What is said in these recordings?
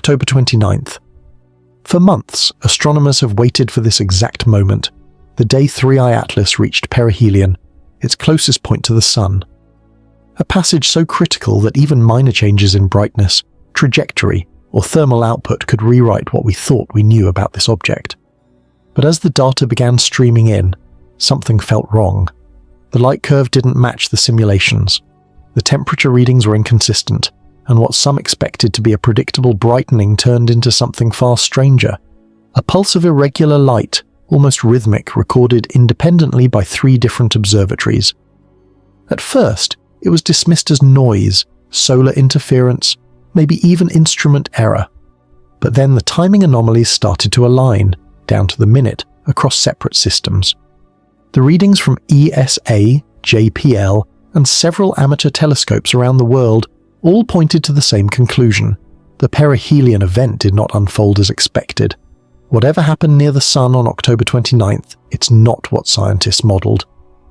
October 29th. For months, astronomers have waited for this exact moment, the day 3i Atlas reached perihelion, its closest point to the Sun. A passage so critical that even minor changes in brightness, trajectory, or thermal output could rewrite what we thought we knew about this object. But as the data began streaming in, something felt wrong. The light curve didn't match the simulations. The temperature readings were inconsistent, and what some expected to be a predictable brightening turned into something far stranger. A pulse of irregular light, almost rhythmic, recorded independently by 3 different observatories. At first, it was dismissed as noise, solar interference, maybe even instrument error. But then the timing anomalies started to align, down to the minute, across separate systems. The readings from ESA, JPL, and several amateur telescopes around the world all pointed to the same conclusion. The perihelion event did not unfold as expected. Whatever happened near the Sun on October 29th, it's not what scientists modelled.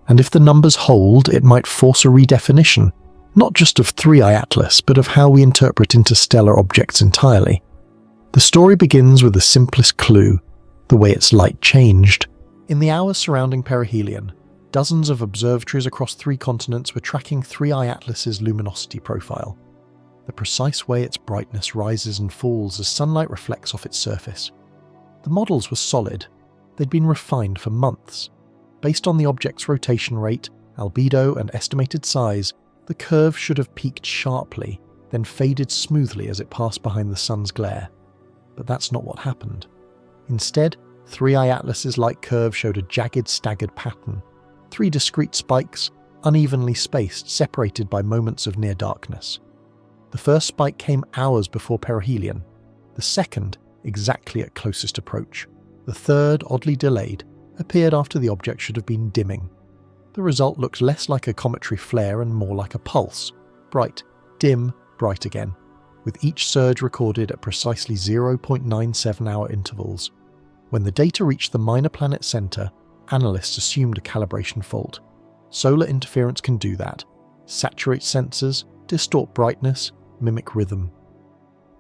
And if the numbers hold, it might force a redefinition, not just of 3i Atlas, but of how we interpret interstellar objects entirely. The story begins with the simplest clue, the way its light changed. In the hours surrounding perihelion, dozens of observatories across 3 continents were tracking 3i Atlas's luminosity profile, the precise way its brightness rises and falls as sunlight reflects off its surface. The models were solid. They'd been refined for months. Based on the object's rotation rate, albedo, and estimated size, the curve should have peaked sharply, then faded smoothly as it passed behind the Sun's glare. But that's not what happened. Instead, 3i Atlas's light curve showed a jagged, staggered pattern. 3 discrete spikes, unevenly spaced, separated by moments of near darkness. The first spike came hours before perihelion. The second, exactly at closest approach. The third, oddly delayed, appeared after the object should have been dimming. The result looked less like a cometary flare and more like a pulse. Bright, dim, bright again, with each surge recorded at precisely 0.97-hour intervals. When the data reached the minor planet center, analysts assumed a calibration fault. Solar interference can do that. Saturate sensors, distort brightness, mimic rhythm.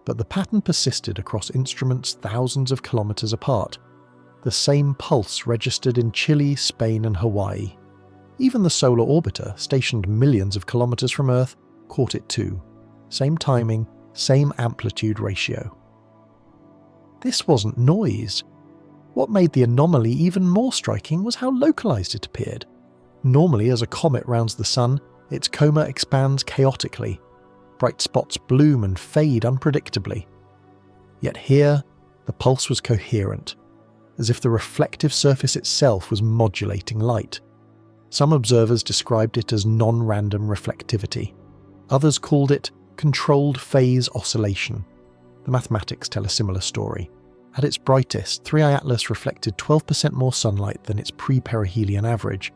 But the pattern persisted across instruments thousands of kilometers apart. The same pulse registered in Chile, Spain, and Hawaii. Even the solar orbiter, stationed millions of kilometers from Earth, caught it too. Same timing, same amplitude ratio. This wasn't noise. What made the anomaly even more striking was how localized it appeared. Normally, as a comet rounds the Sun, its coma expands chaotically. Bright spots bloom and fade unpredictably. Yet here, the pulse was coherent, as if the reflective surface itself was modulating light. Some observers described it as non-random reflectivity. Others called it controlled phase oscillation. The mathematics tell a similar story. At its brightest, 3i Atlas reflected 12% more sunlight than its pre-perihelion average,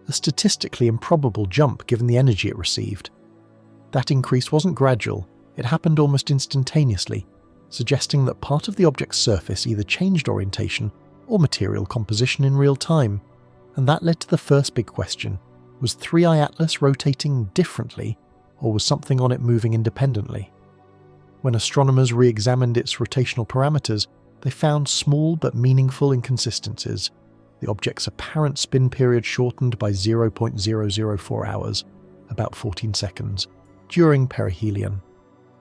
a statistically improbable jump given the energy it received. That increase wasn't gradual, it happened almost instantaneously, suggesting that part of the object's surface either changed orientation or material composition in real time. And that led to the first big question: was 3i Atlas rotating differently, or was something on it moving independently? When astronomers re-examined its rotational parameters, they found small but meaningful inconsistencies. The object's apparent spin period shortened by 0.004 hours, about 14 seconds, during perihelion.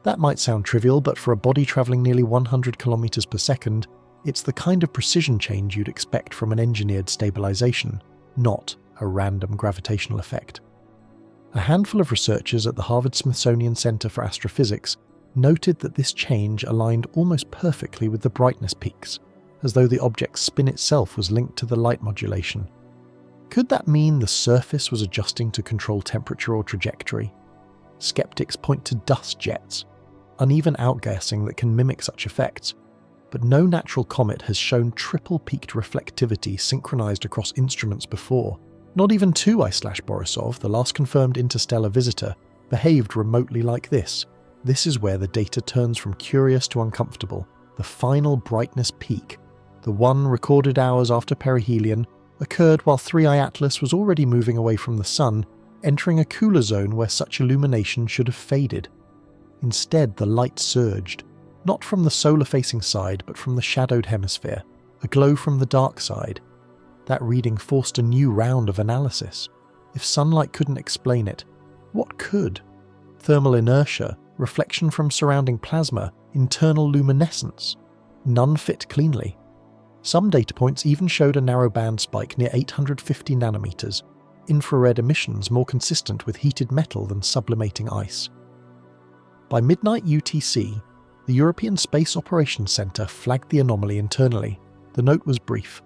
That might sound trivial, but for a body travelling nearly 100 kilometers per second, it's the kind of precision change you'd expect from an engineered stabilization, not a random gravitational effect. A handful of researchers at the Harvard-Smithsonian Center for Astrophysics noted that this change aligned almost perfectly with the brightness peaks, as though the object's spin itself was linked to the light modulation. Could that mean the surface was adjusting to control temperature or trajectory? Skeptics point to dust jets, uneven outgassing that can mimic such effects, but no natural comet has shown triple-peaked reflectivity synchronized across instruments before. Not even 2I/Borisov, the last confirmed interstellar visitor, behaved remotely like this. This is where the data turns from curious to uncomfortable. The final brightness peak, the one recorded hours after perihelion, occurred while 3i Atlas was already moving away from the Sun, entering a cooler zone where such illumination should have faded. Instead, the light surged, not from the solar-facing side but from the shadowed hemisphere, a glow from the dark side. That reading forced a new round of analysis. If sunlight couldn't explain it, what could? Thermal inertia, reflection from surrounding plasma, internal luminescence. None fit cleanly. Some data points even showed a narrow band spike near 850 nanometers, infrared emissions more consistent with heated metal than sublimating ice. By midnight UTC, the European Space Operations Centre flagged the anomaly internally. The note was brief.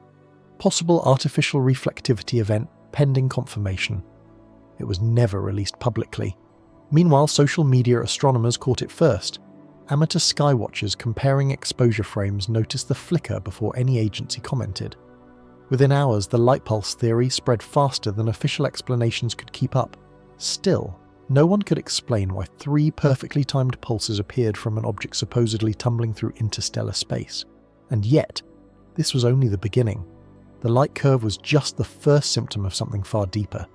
Possible artificial reflectivity event pending confirmation. It was never released publicly. Meanwhile, social media astronomers caught it first. Amateur skywatchers comparing exposure frames noticed the flicker before any agency commented. Within hours, the light pulse theory spread faster than official explanations could keep up. Still, no one could explain why 3 perfectly timed pulses appeared from an object supposedly tumbling through interstellar space. And yet, this was only the beginning. The light curve was just the first symptom of something far deeper.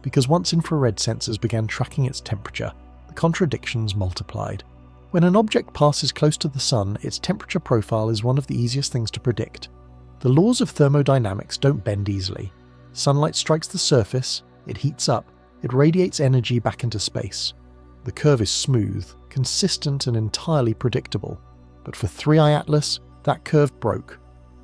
Because once infrared sensors began tracking its temperature, the contradictions multiplied. When an object passes close to the Sun, its temperature profile is one of the easiest things to predict. The laws of thermodynamics don't bend easily. Sunlight strikes the surface, it heats up, it radiates energy back into space. The curve is smooth, consistent and entirely predictable. But for 3I Atlas, that curve broke.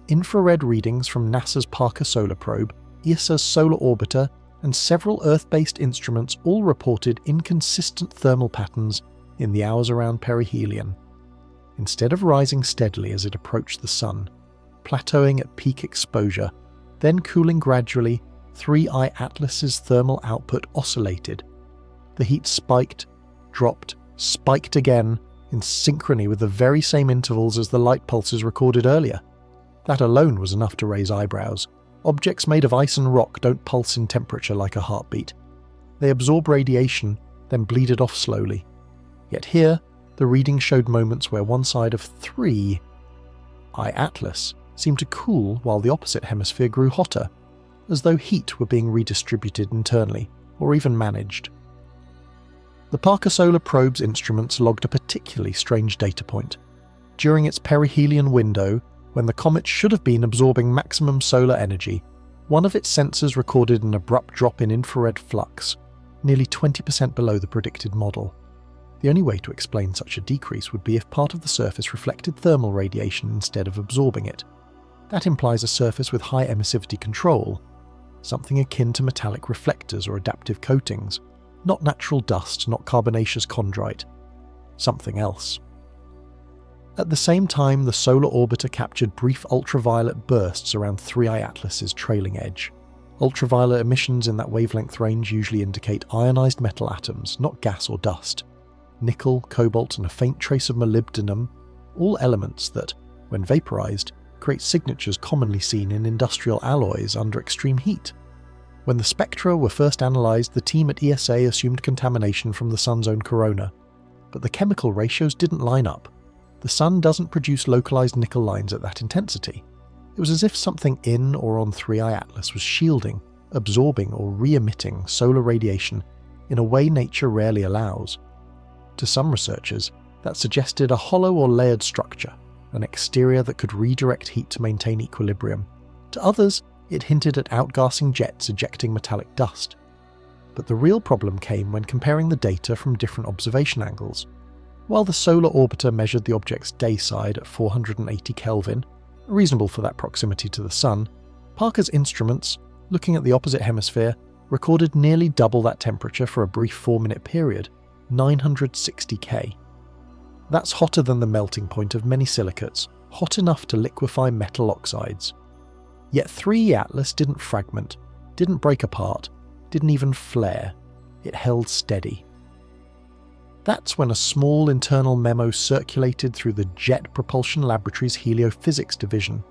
Infrared readings from NASA's Parker Solar Probe, ESA's Solar Orbiter, and several Earth-based instruments all reported inconsistent thermal patterns in the hours around perihelion. Instead of rising steadily as it approached the Sun, plateauing at peak exposure, then cooling gradually, 3I Atlas's thermal output oscillated. The heat spiked, dropped, spiked again, in synchrony with the very same intervals as the light pulses recorded earlier. That alone was enough to raise eyebrows. Objects made of ice and rock don't pulse in temperature like a heartbeat. They absorb radiation, then bleed it off slowly. Yet here, the reading showed moments where one side of 3I Atlas seemed to cool while the opposite hemisphere grew hotter, as though heat were being redistributed internally, or even managed. The Parker Solar Probe's instruments logged a particularly strange data point. During its perihelion window, when the comet should have been absorbing maximum solar energy, one of its sensors recorded an abrupt drop in infrared flux, nearly 20% below the predicted model. The only way to explain such a decrease would be if part of the surface reflected thermal radiation instead of absorbing it. That implies a surface with high emissivity control, something akin to metallic reflectors or adaptive coatings, not natural dust, not carbonaceous chondrite, something else. At the same time, the solar orbiter captured brief ultraviolet bursts around 3I Atlas's trailing edge. Ultraviolet emissions in that wavelength range usually indicate ionized metal atoms, not gas or dust. Nickel, cobalt, and a faint trace of molybdenum, all elements that, when vaporized, create signatures commonly seen in industrial alloys under extreme heat. When the spectra were first analyzed, the team at ESA assumed contamination from the Sun's own corona. But the chemical ratios didn't line up. The Sun doesn't produce localized nickel lines at that intensity. It was as if something in or on 3I Atlas was shielding, absorbing or re-emitting solar radiation in a way nature rarely allows. To some researchers, that suggested a hollow or layered structure, an exterior that could redirect heat to maintain equilibrium. To others, it hinted at outgassing jets ejecting metallic dust. But the real problem came when comparing the data from different observation angles. While the solar orbiter measured the object's day side at 480 Kelvin, reasonable for that proximity to the Sun, Parker's instruments, looking at the opposite hemisphere, recorded nearly double that temperature for a brief 4-minute period, 960 K. That's hotter than the melting point of many silicates, hot enough to liquefy metal oxides. Yet 3I Atlas didn't fragment, didn't break apart, didn't even flare. It held steady. That's when a small internal memo circulated through the Jet Propulsion Laboratory's heliophysics division.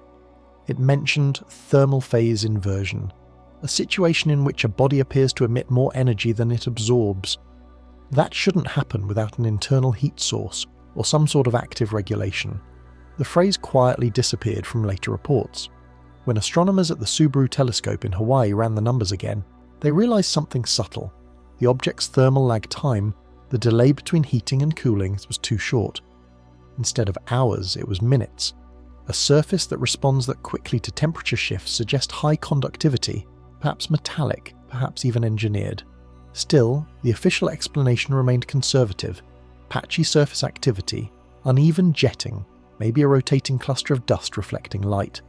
It mentioned thermal phase inversion, a situation in which a body appears to emit more energy than it absorbs. That shouldn't happen without an internal heat source or some sort of active regulation. The phrase quietly disappeared from later reports. When astronomers at the Subaru telescope in Hawaii ran the numbers again, they realized something subtle. The object's thermal lag time, the delay between heating and cooling, was too short. Instead of hours, it was minutes. A surface that responds that quickly to temperature shifts suggests high conductivity, perhaps metallic, perhaps even engineered. Still, the official explanation remained conservative. Patchy surface activity, uneven jetting, maybe a rotating cluster of dust reflecting light.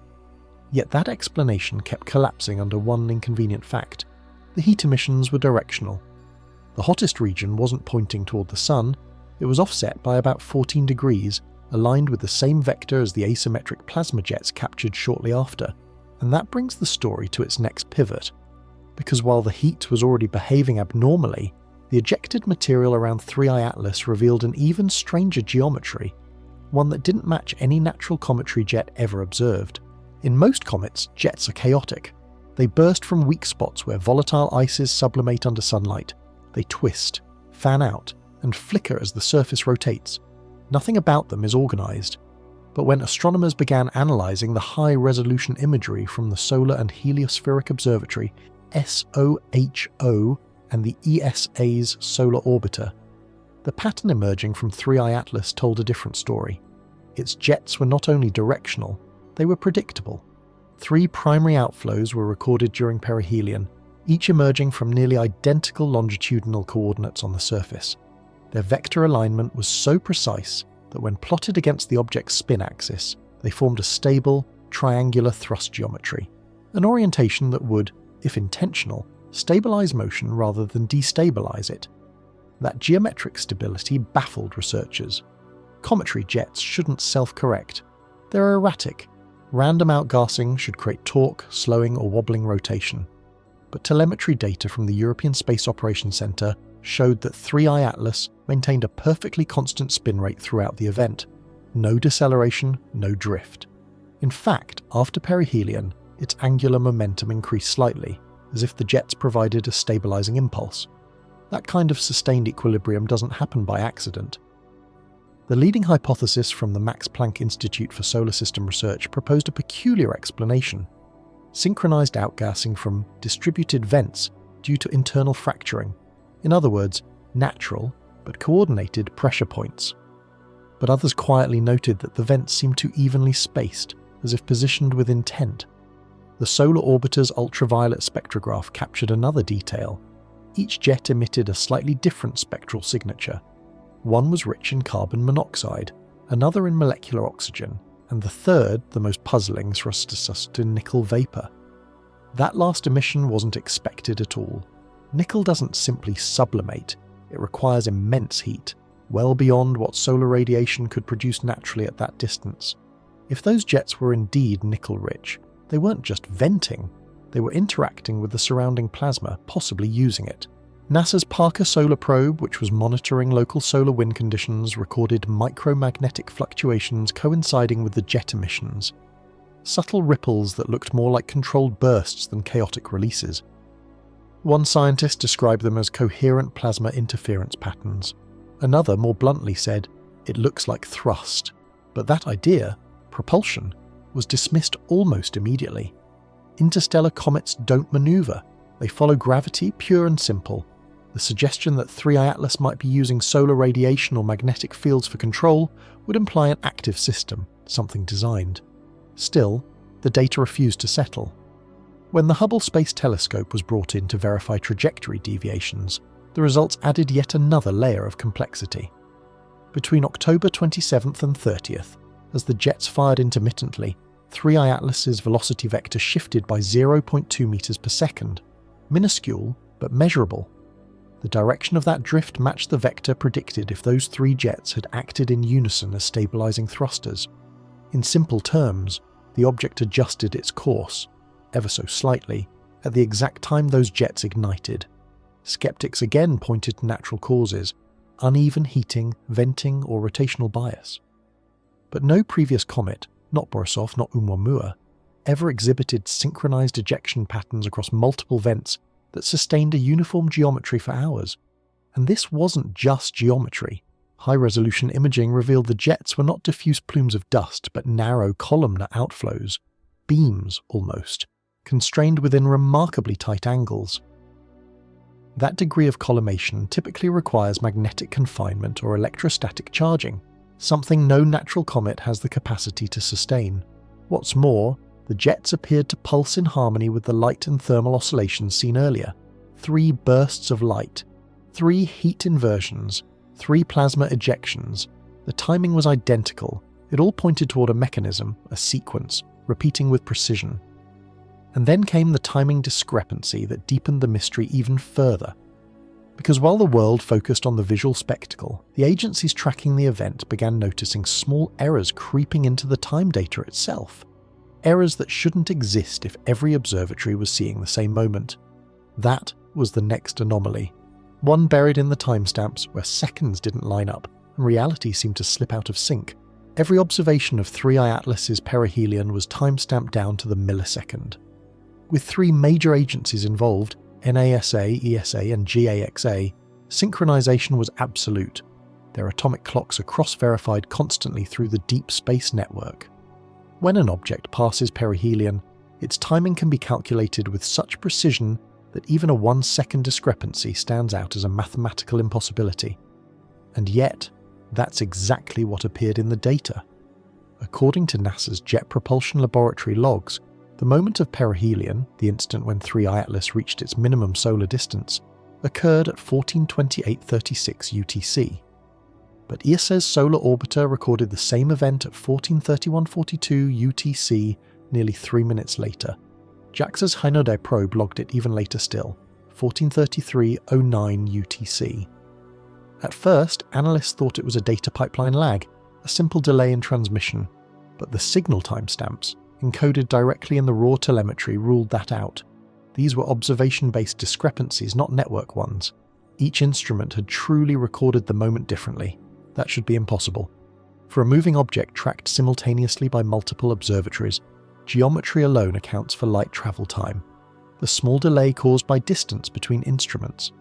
Yet that explanation kept collapsing under one inconvenient fact. The heat emissions were directional. The hottest region wasn't pointing toward the sun, it was offset by about 14 degrees, aligned with the same vector as the asymmetric plasma jets captured shortly after. And that brings the story to its next pivot. Because while the heat was already behaving abnormally, the ejected material around 3I Atlas revealed an even stranger geometry, one that didn't match any natural cometary jet ever observed. In most comets, jets are chaotic. They burst from weak spots where volatile ices sublimate under sunlight. They twist, fan out, and flicker as the surface rotates. Nothing about them is organized. But when astronomers began analyzing the high-resolution imagery from the Solar and Heliospheric Observatory, SOHO, and the ESA's solar orbiter, the pattern emerging from 3I Atlas told a different story. Its jets were not only directional, they were predictable. 3 primary outflows were recorded during perihelion, each emerging from nearly identical longitudinal coordinates on the surface. Their vector alignment was so precise that when plotted against the object's spin axis, they formed a stable, triangular thrust geometry, an orientation that would, if intentional, stabilize motion rather than destabilize it. That geometric stability baffled researchers. Cometary jets shouldn't self-correct. They're erratic. Random outgassing should create torque, slowing, or wobbling rotation. But telemetry data from the European Space Operations Centre showed that 3I Atlas maintained a perfectly constant spin rate throughout the event. No deceleration, no drift. In fact, after perihelion, its angular momentum increased slightly, as if the jets provided a stabilizing impulse. That kind of sustained equilibrium doesn't happen by accident. The leading hypothesis from the Max Planck Institute for Solar System Research proposed a peculiar explanation: synchronized outgassing from distributed vents due to internal fracturing. In other words, natural, but coordinated pressure points. But others quietly noted that the vents seemed too evenly spaced, as if positioned with intent. The solar orbiter's ultraviolet spectrograph captured another detail. Each jet emitted a slightly different spectral signature. One was rich in carbon monoxide, another in molecular oxygen, and the third, the most puzzling, thrust us to nickel vapor. That last emission wasn't expected at all. Nickel doesn't simply sublimate, it requires immense heat, well beyond what solar radiation could produce naturally at that distance. If those jets were indeed nickel-rich, they weren't just venting, they were interacting with the surrounding plasma, possibly using it. NASA's Parker Solar Probe, which was monitoring local solar wind conditions, recorded micromagnetic fluctuations coinciding with the jet emissions. Subtle ripples that looked more like controlled bursts than chaotic releases. One scientist described them as coherent plasma interference patterns. Another more bluntly said, "It looks like thrust." But that idea, propulsion, was dismissed almost immediately. Interstellar comets don't maneuver. They follow gravity, pure and simple. The suggestion that 3I Atlas might be using solar radiation or magnetic fields for control would imply an active system, something designed. Still, the data refused to settle. When the Hubble Space Telescope was brought in to verify trajectory deviations, the results added yet another layer of complexity. Between October 27th and 30th, as the jets fired intermittently, 3I Atlas's velocity vector shifted by 0.2 meters per second. Minuscule, but measurable. The direction of that drift matched the vector predicted if those 3 jets had acted in unison as stabilizing thrusters. In simple terms, the object adjusted its course, ever so slightly, at the exact time those jets ignited. Skeptics again pointed to natural causes: uneven heating, venting, or rotational bias. But no previous comet, not Borisov, not Oumuamua, ever exhibited synchronized ejection patterns across multiple vents that sustained a uniform geometry for hours. And this wasn't just geometry. High-resolution imaging revealed the jets were not diffuse plumes of dust, but narrow columnar outflows, beams almost, constrained within remarkably tight angles. That degree of collimation typically requires magnetic confinement or electrostatic charging, something no natural comet has the capacity to sustain. What's more, the jets appeared to pulse in harmony with the light and thermal oscillations seen earlier. 3 bursts of light, 3 heat inversions, 3 plasma ejections. The timing was identical. It all pointed toward a mechanism, a sequence, repeating with precision. And then came the timing discrepancy that deepened the mystery even further. Because while the world focused on the visual spectacle, the agencies tracking the event began noticing small errors creeping into the time data itself. Errors that shouldn't exist if every observatory was seeing the same moment. That was the next anomaly. One buried in the timestamps where seconds didn't line up and reality seemed to slip out of sync. Every observation of 3I Atlas's perihelion was timestamped down to the millisecond. With 3 major agencies involved, NASA, ESA and GAXA, synchronization was absolute. Their atomic clocks are cross-verified constantly through the deep space network. When an object passes perihelion, its timing can be calculated with such precision that even a 1-second discrepancy stands out as a mathematical impossibility. And yet, that's exactly what appeared in the data. According to NASA's Jet Propulsion Laboratory logs, the moment of perihelion, the instant when 3I Atlas reached its minimum solar distance, occurred at 14:28:36 UTC. But ESA's solar orbiter recorded the same event at 14:31:42 UTC nearly 3 minutes later. JAXA's Hinode probe logged it even later still, 14:33:09 UTC. At first, analysts thought it was a data pipeline lag, a simple delay in transmission, but the signal timestamps, encoded directly in the raw telemetry, ruled that out. These were observation-based discrepancies, not network ones. Each instrument had truly recorded the moment differently. That should be impossible. For a moving object tracked simultaneously by multiple observatories, geometry alone accounts for light travel time, the small delay caused by distance between instruments.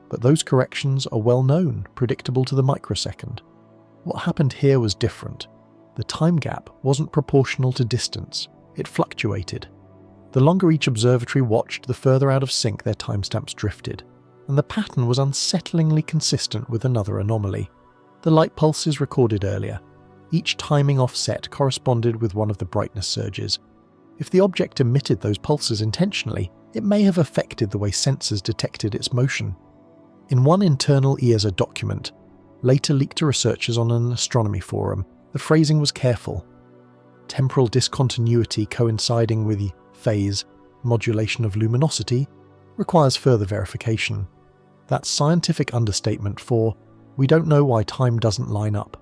But those corrections are well known, predictable to the microsecond. What happened here was different. The time gap wasn't proportional to distance, it fluctuated. The longer each observatory watched, the further out of sync their timestamps drifted, and the pattern was unsettlingly consistent with another anomaly. The light pulses recorded earlier. Each timing offset corresponded with one of the brightness surges. If the object emitted those pulses intentionally, it may have affected the way sensors detected its motion. In one internal ESA document, later leaked to researchers on an astronomy forum, the phrasing was careful. Temporal discontinuity coinciding with phase modulation of luminosity requires further verification. That's scientific understatement for we don't know why time doesn't line up.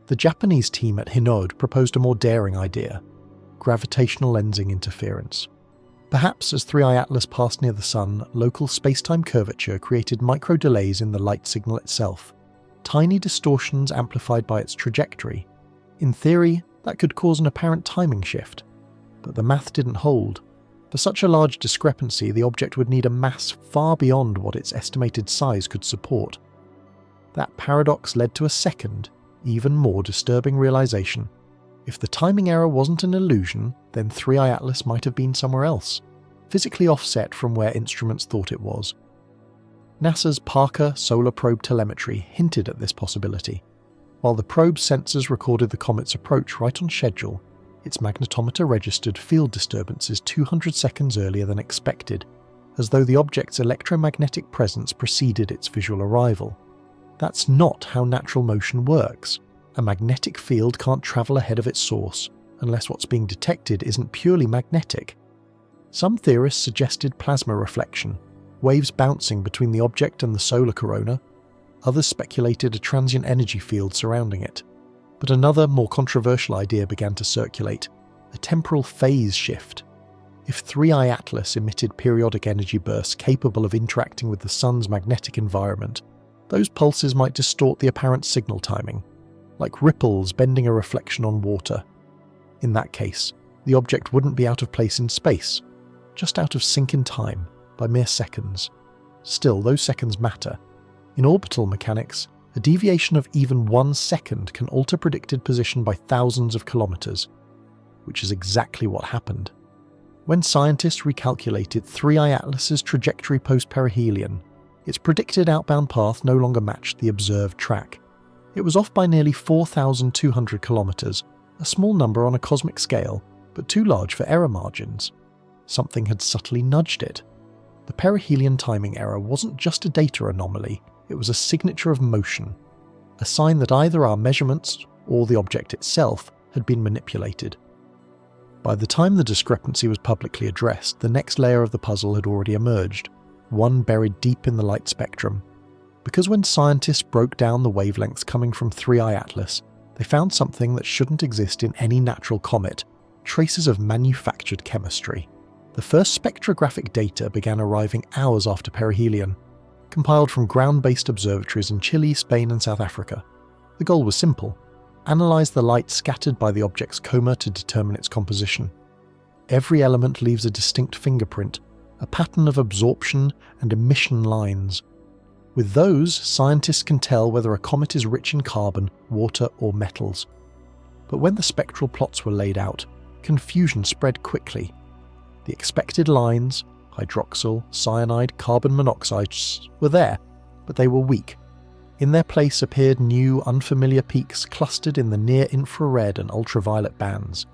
The Japanese team at Hinode proposed a more daring idea: gravitational lensing interference. Perhaps as 3I Atlas passed near the Sun, local space-time curvature created micro-delays in the light signal itself, tiny distortions amplified by its trajectory. In theory, that could cause an apparent timing shift, but the math didn't hold. For such a large discrepancy, the object would need a mass far beyond what its estimated size could support. That paradox led to a second, even more disturbing realization. If the timing error wasn't an illusion, then 3I Atlas might have been somewhere else, physically offset from where instruments thought it was. NASA's Parker Solar Probe telemetry hinted at this possibility. While the probe's sensors recorded the comet's approach right on schedule, its magnetometer registered field disturbances 200 seconds earlier than expected, as though the object's electromagnetic presence preceded its visual arrival. That's not how natural motion works. A magnetic field can't travel ahead of its source, unless what's being detected isn't purely magnetic. Some theorists suggested plasma reflection, waves bouncing between the object and the solar corona. Others speculated a transient energy field surrounding it. But another, more controversial idea began to circulate: a temporal phase shift. If 3I Atlas emitted periodic energy bursts capable of interacting with the Sun's magnetic environment, those pulses might distort the apparent signal timing, like ripples bending a reflection on water. In that case, the object wouldn't be out of place in space, just out of sync in time, by mere seconds. Still, those seconds matter. In orbital mechanics, a deviation of even 1 second can alter predicted position by thousands of kilometers, which is exactly what happened. When scientists recalculated 3I Atlas's trajectory post-perihelion, its predicted outbound path no longer matched the observed track. It was off by nearly 4,200 kilometers, a small number on a cosmic scale, but too large for error margins. Something had subtly nudged it. The perihelion timing error wasn't just a data anomaly, it was a signature of motion, a sign that either our measurements or the object itself had been manipulated. By the time the discrepancy was publicly addressed, the next layer of the puzzle had already emerged, one buried deep in the light spectrum. Because when scientists broke down the wavelengths coming from 3I Atlas, they found something that shouldn't exist in any natural comet: traces of manufactured chemistry. The first spectrographic data began arriving hours after perihelion, compiled from ground-based observatories in Chile, Spain and South Africa. The goal was simple: analyze the light scattered by the object's coma to determine its composition. Every element leaves a distinct fingerprint, a pattern of absorption and emission lines. With those, scientists can tell whether a comet is rich in carbon, water or metals. But when the spectral plots were laid out, confusion spread quickly. The expected lines, hydroxyl, cyanide, carbon monoxide, were there, but they were weak. In their place appeared new, unfamiliar peaks clustered in the near-infrared and ultraviolet bands.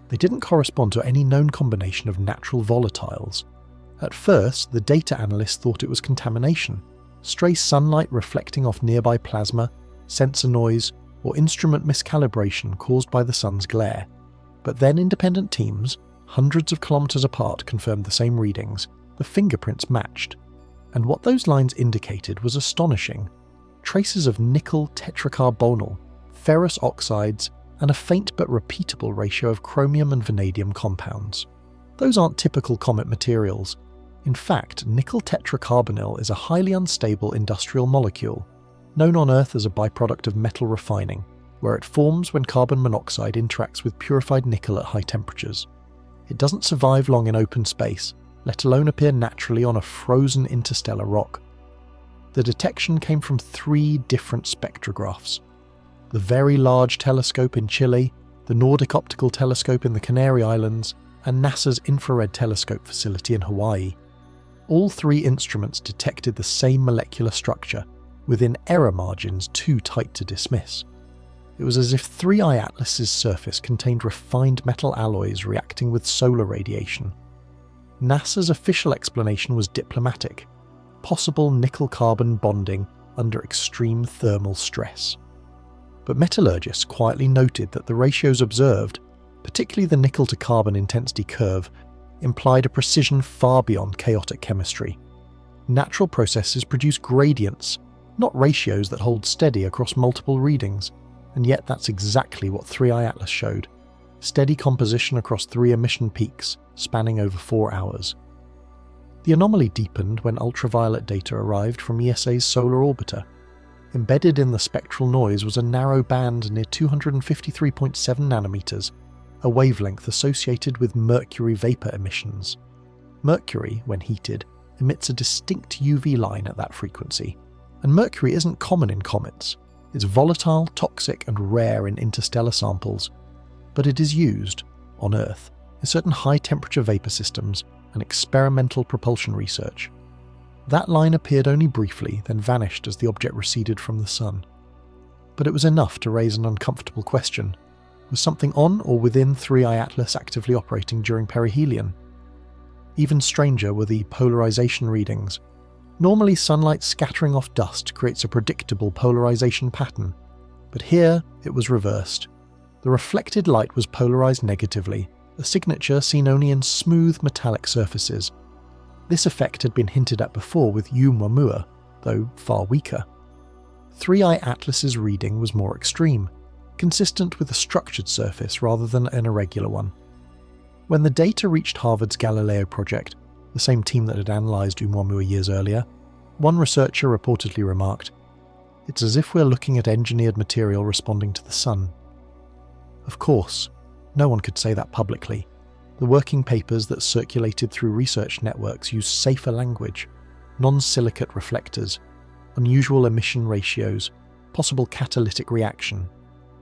They didn't correspond to any known combination of natural volatiles. At first, the data analysts thought it was contamination, stray sunlight reflecting off nearby plasma, sensor noise, or instrument miscalibration caused by the sun's glare. But then independent teams, hundreds of kilometers apart, confirmed the same readings. The fingerprints matched. And what those lines indicated was astonishing. Traces of nickel tetracarbonyl, ferrous oxides, and a faint but repeatable ratio of chromium and vanadium compounds. Those aren't typical comet materials. In fact, nickel tetracarbonyl is a highly unstable industrial molecule, known on Earth as a byproduct of metal refining, where it forms when carbon monoxide interacts with purified nickel at high temperatures. It doesn't survive long in open space, let alone appear naturally on a frozen interstellar rock. The detection came from 3 different spectrographs: the Very Large Telescope in Chile, the Nordic Optical Telescope in the Canary Islands, and NASA's Infrared Telescope facility in Hawaii. All 3 instruments detected the same molecular structure, within error margins too tight to dismiss. It was as if 3I Atlas's surface contained refined metal alloys reacting with solar radiation. NASA's official explanation was diplomatic: possible nickel-carbon bonding under extreme thermal stress. But metallurgists quietly noted that the ratios observed, particularly the nickel-to-carbon intensity curve, implied a precision far beyond chaotic chemistry. Natural processes produce gradients, not ratios that hold steady across multiple readings, and yet that's exactly what 3I Atlas showed: steady composition across 3 emission peaks, spanning over 4 hours. The anomaly deepened when ultraviolet data arrived from ESA's solar orbiter. Embedded in the spectral noise was a narrow band near 253.7 nanometers, a wavelength associated with mercury vapor emissions. Mercury, when heated, emits a distinct UV line at that frequency, and mercury isn't common in comets. It's volatile, toxic, and rare in interstellar samples, but it is used, on Earth, in certain high-temperature vapor systems and experimental propulsion research. That line appeared only briefly, then vanished as the object receded from the Sun. But it was enough to raise an uncomfortable question. Was something on or within 3I Atlas actively operating during perihelion? Even stranger were the polarization readings. Normally, sunlight scattering off dust creates a predictable polarization pattern, but here it was reversed. The reflected light was polarized negatively, a signature seen only in smooth metallic surfaces. This effect had been hinted at before with Oumuamua, though far weaker. 3I Atlas's reading was more extreme, consistent with a structured surface rather than an irregular one. When the data reached Harvard's Galileo project, the same team that had analysed Oumuamua years earlier, one researcher reportedly remarked, "It's as if we're looking at engineered material responding to the sun." Of course, no one could say that publicly. The working papers that circulated through research networks used safer language: non-silicate reflectors, unusual emission ratios, possible catalytic reaction.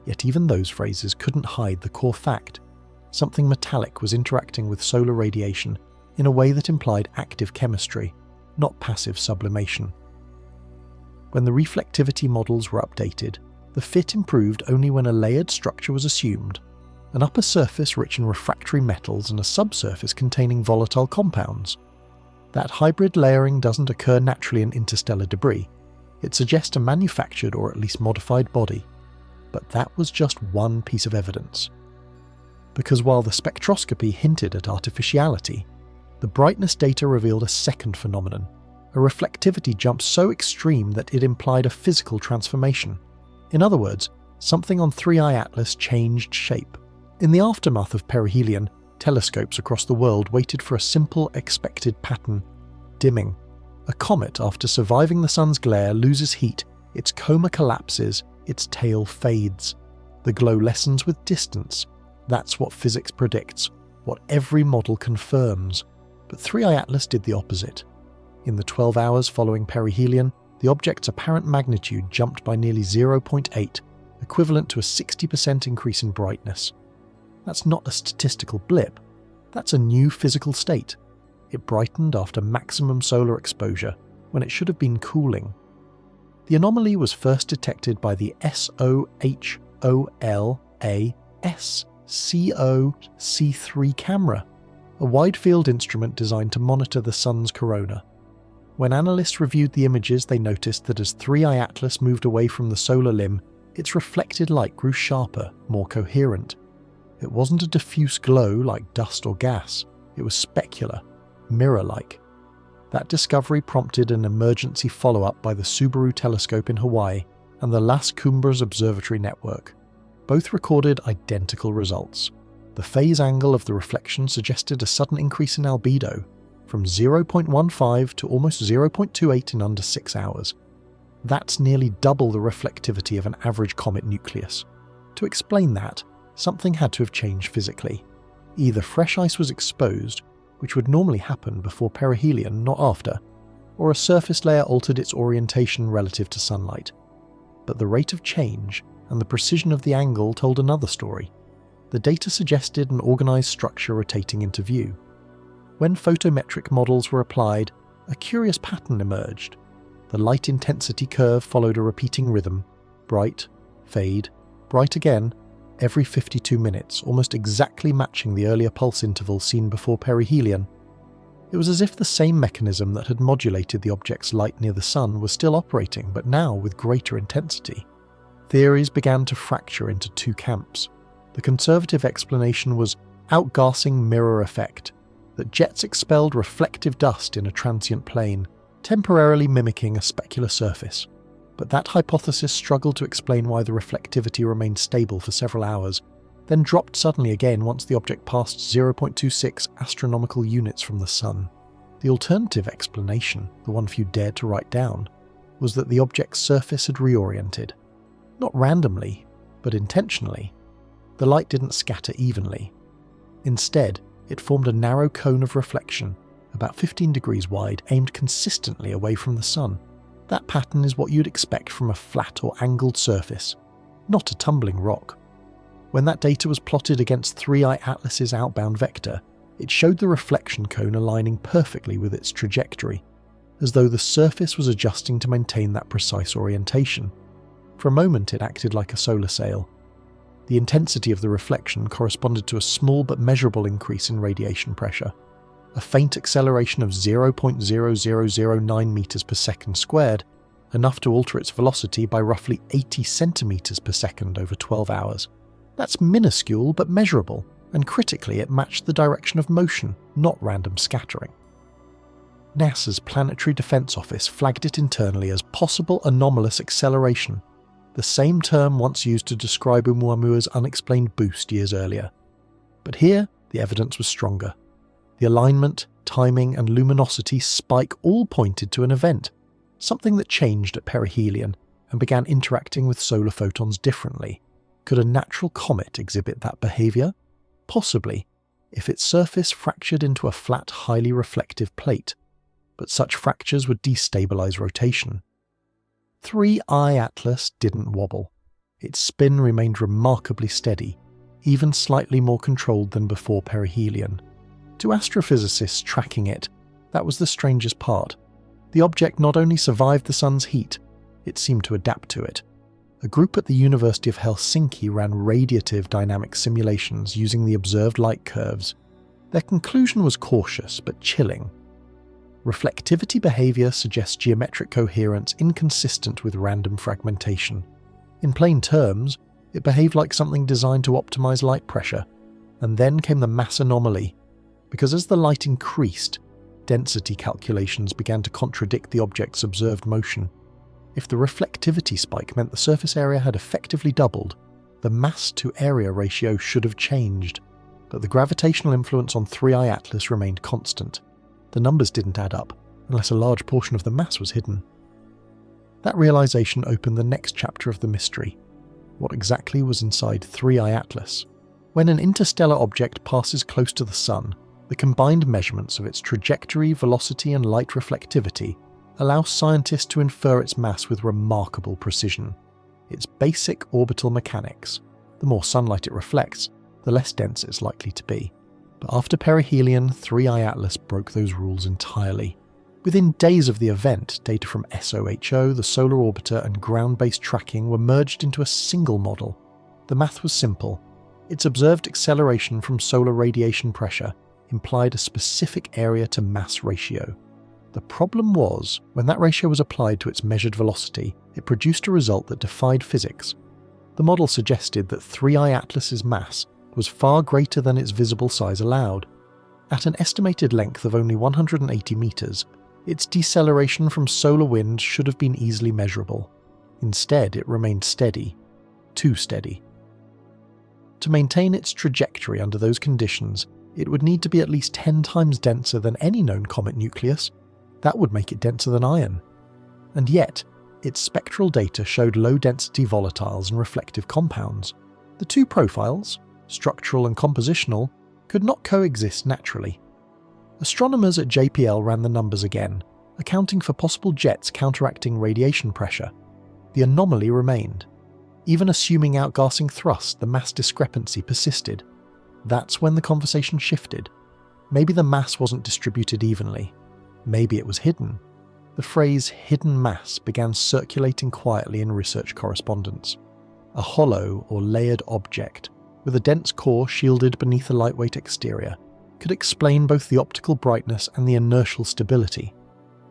Yet even those phrases couldn't hide the core fact: something metallic was interacting with solar radiation in a way that implied active chemistry, not passive sublimation. When the reflectivity models were updated, The fit improved only when a layered structure was assumed, an upper surface rich in refractory metals and a subsurface containing volatile compounds. That hybrid layering doesn't occur naturally in interstellar debris. It suggests a manufactured or at least modified body. But that was just one piece of evidence. Because while the spectroscopy hinted at artificiality, the brightness data revealed a second phenomenon, a reflectivity jump so extreme that it implied a physical transformation. In other words, something on 3i Atlas changed shape. In the aftermath of perihelion, telescopes across the world waited for a simple expected pattern: dimming. A comet, after surviving the sun's glare, loses heat, its coma collapses, its tail fades. The glow lessens with distance. That's what physics predicts, what every model confirms. But 3i Atlas did the opposite. In the 12 hours following perihelion, the object's apparent magnitude jumped by nearly 0.8, equivalent to a 60% increase in brightness. That's not a statistical blip, that's a new physical state. It brightened after maximum solar exposure, when it should have been cooling. The anomaly was first detected by the SOHOLAS-COC3 camera, a wide-field instrument designed to monitor the sun's corona. When analysts reviewed the images, they noticed that as 3i Atlas moved away from the solar limb, its reflected light grew sharper, more coherent. It wasn't a diffuse glow like dust or gas, it was specular, mirror-like. That discovery prompted an emergency follow-up by the Subaru telescope in Hawaii and the Las Cumbres Observatory Network. Both recorded identical results. The phase angle of the reflection suggested a sudden increase in albedo, from 0.15 to almost 0.28 in under 6 hours. That's nearly double the reflectivity of an average comet nucleus. To explain that, something had to have changed physically. Either fresh ice was exposed, which would normally happen before perihelion, not after, or a surface layer altered its orientation relative to sunlight. But the rate of change and the precision of the angle told another story. The data suggested an organized structure rotating into view. When photometric models were applied, a curious pattern emerged. The light intensity curve followed a repeating rhythm: bright, fade, bright again, every 52 minutes, almost exactly matching the earlier pulse interval seen before perihelion. It was as if the same mechanism that had modulated the object's light near the sun was still operating, but now with greater intensity. Theories began to fracture into two camps. The conservative explanation was outgassing mirror effect, that jets expelled reflective dust in a transient plane, temporarily mimicking a specular surface. But that hypothesis struggled to explain why the reflectivity remained stable for several hours, then dropped suddenly again once the object passed 0.26 astronomical units from the sun. The alternative explanation, the one few dared to write down, was that the object's surface had reoriented. Not randomly, but intentionally. The light didn't scatter evenly. Instead, it formed a narrow cone of reflection, about 15 degrees wide, aimed consistently away from the sun. That pattern is what you'd expect from a flat or angled surface, not a tumbling rock. When that data was plotted against 3i Atlas's outbound vector, it showed the reflection cone aligning perfectly with its trajectory, as though the surface was adjusting to maintain that precise orientation. For a moment it acted like a solar sail. The intensity of the reflection corresponded to a small but measurable increase in radiation pressure. A faint acceleration of 0.0009 meters per second squared, enough to alter its velocity by roughly 80 centimeters per second over 12 hours. That's minuscule but measurable, and critically it matched the direction of motion, not random scattering. NASA's Planetary Defense Office flagged it internally as possible anomalous acceleration, the same term once used to describe Oumuamua's unexplained boost years earlier. But here, the evidence was stronger. The alignment, timing, and luminosity spike all pointed to an event, something that changed at perihelion and began interacting with solar photons differently. Could a natural comet exhibit that behavior? Possibly, if its surface fractured into a flat, highly reflective plate, but such fractures would destabilize rotation. 3i Atlas didn't wobble. Its spin remained remarkably steady, even slightly more controlled than before perihelion. To astrophysicists tracking it, that was the strangest part. The object not only survived the sun's heat, it seemed to adapt to it. a group at the University of Helsinki ran radiative dynamic simulations using the observed light curves. Their conclusion was cautious but chilling. Reflectivity behavior suggests geometric coherence inconsistent with random fragmentation. In plain terms, it behaved like something designed to optimize light pressure. And then came the mass anomaly, because as the light increased, density calculations began to contradict the object's observed motion. If the reflectivity spike meant the surface area had effectively doubled, the mass-to-area ratio should have changed, but the gravitational influence on 3I Atlas remained constant. The numbers didn't add up, unless a large portion of the mass was hidden. That realization opened the next chapter of the mystery. What exactly was inside 3I Atlas? When an interstellar object passes close to the Sun, the combined measurements of its trajectory, velocity, and light reflectivity allow scientists to infer its mass with remarkable precision. It's basic orbital mechanics. The more sunlight it reflects, the less dense it's likely to be. But after perihelion, 3I Atlas broke those rules entirely. Within days of the event, data from SOHO, the Solar Orbiter, and ground-based tracking were merged into a single model. The math was simple. Its observed acceleration from solar radiation pressure implied a specific area-to-mass ratio. The problem was, when that ratio was applied to its measured velocity, it produced a result that defied physics. The model suggested that 3I Atlas's mass was far greater than its visible size allowed. At an estimated length of only 180 meters, its deceleration from solar wind should have been easily measurable. Instead, it remained steady. Too steady. To maintain its trajectory under those conditions, it would need to be at least 10 times denser than any known comet nucleus. That would make it denser than iron. And yet, its spectral data showed low-density volatiles and reflective compounds. The two profiles, structural and compositional, could not coexist naturally. Astronomers at JPL ran the numbers again, accounting for possible jets counteracting radiation pressure. The anomaly remained. Even assuming outgassing thrust, the mass discrepancy persisted. That's when the conversation shifted. Maybe the mass wasn't distributed evenly. Maybe it was hidden. The phrase hidden mass began circulating quietly in research correspondence. A hollow or layered object, with a dense core shielded beneath a lightweight exterior, could explain both the optical brightness and the inertial stability.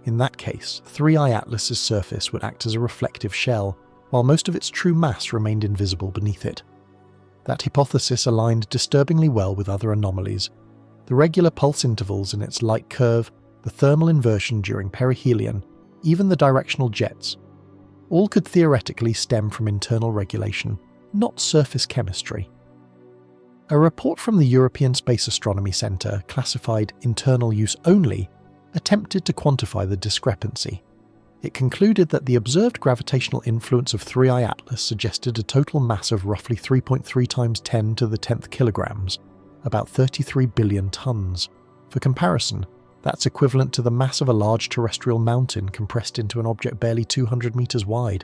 In that case, 3I Atlas's surface would act as a reflective shell, while most of its true mass remained invisible beneath it. That hypothesis aligned disturbingly well with other anomalies. The regular pulse intervals in its light curve, the thermal inversion during perihelion, even the directional jets, all could theoretically stem from internal regulation, not surface chemistry. A report from the European Space Astronomy Centre, classified internal use only, attempted to quantify the discrepancy. It concluded that the observed gravitational influence of 3I Atlas suggested a total mass of roughly 3.3 times 10 to the 10th kilograms, about 33 billion tons. For comparison, that's equivalent to the mass of a large terrestrial mountain compressed into an object barely 200 meters wide.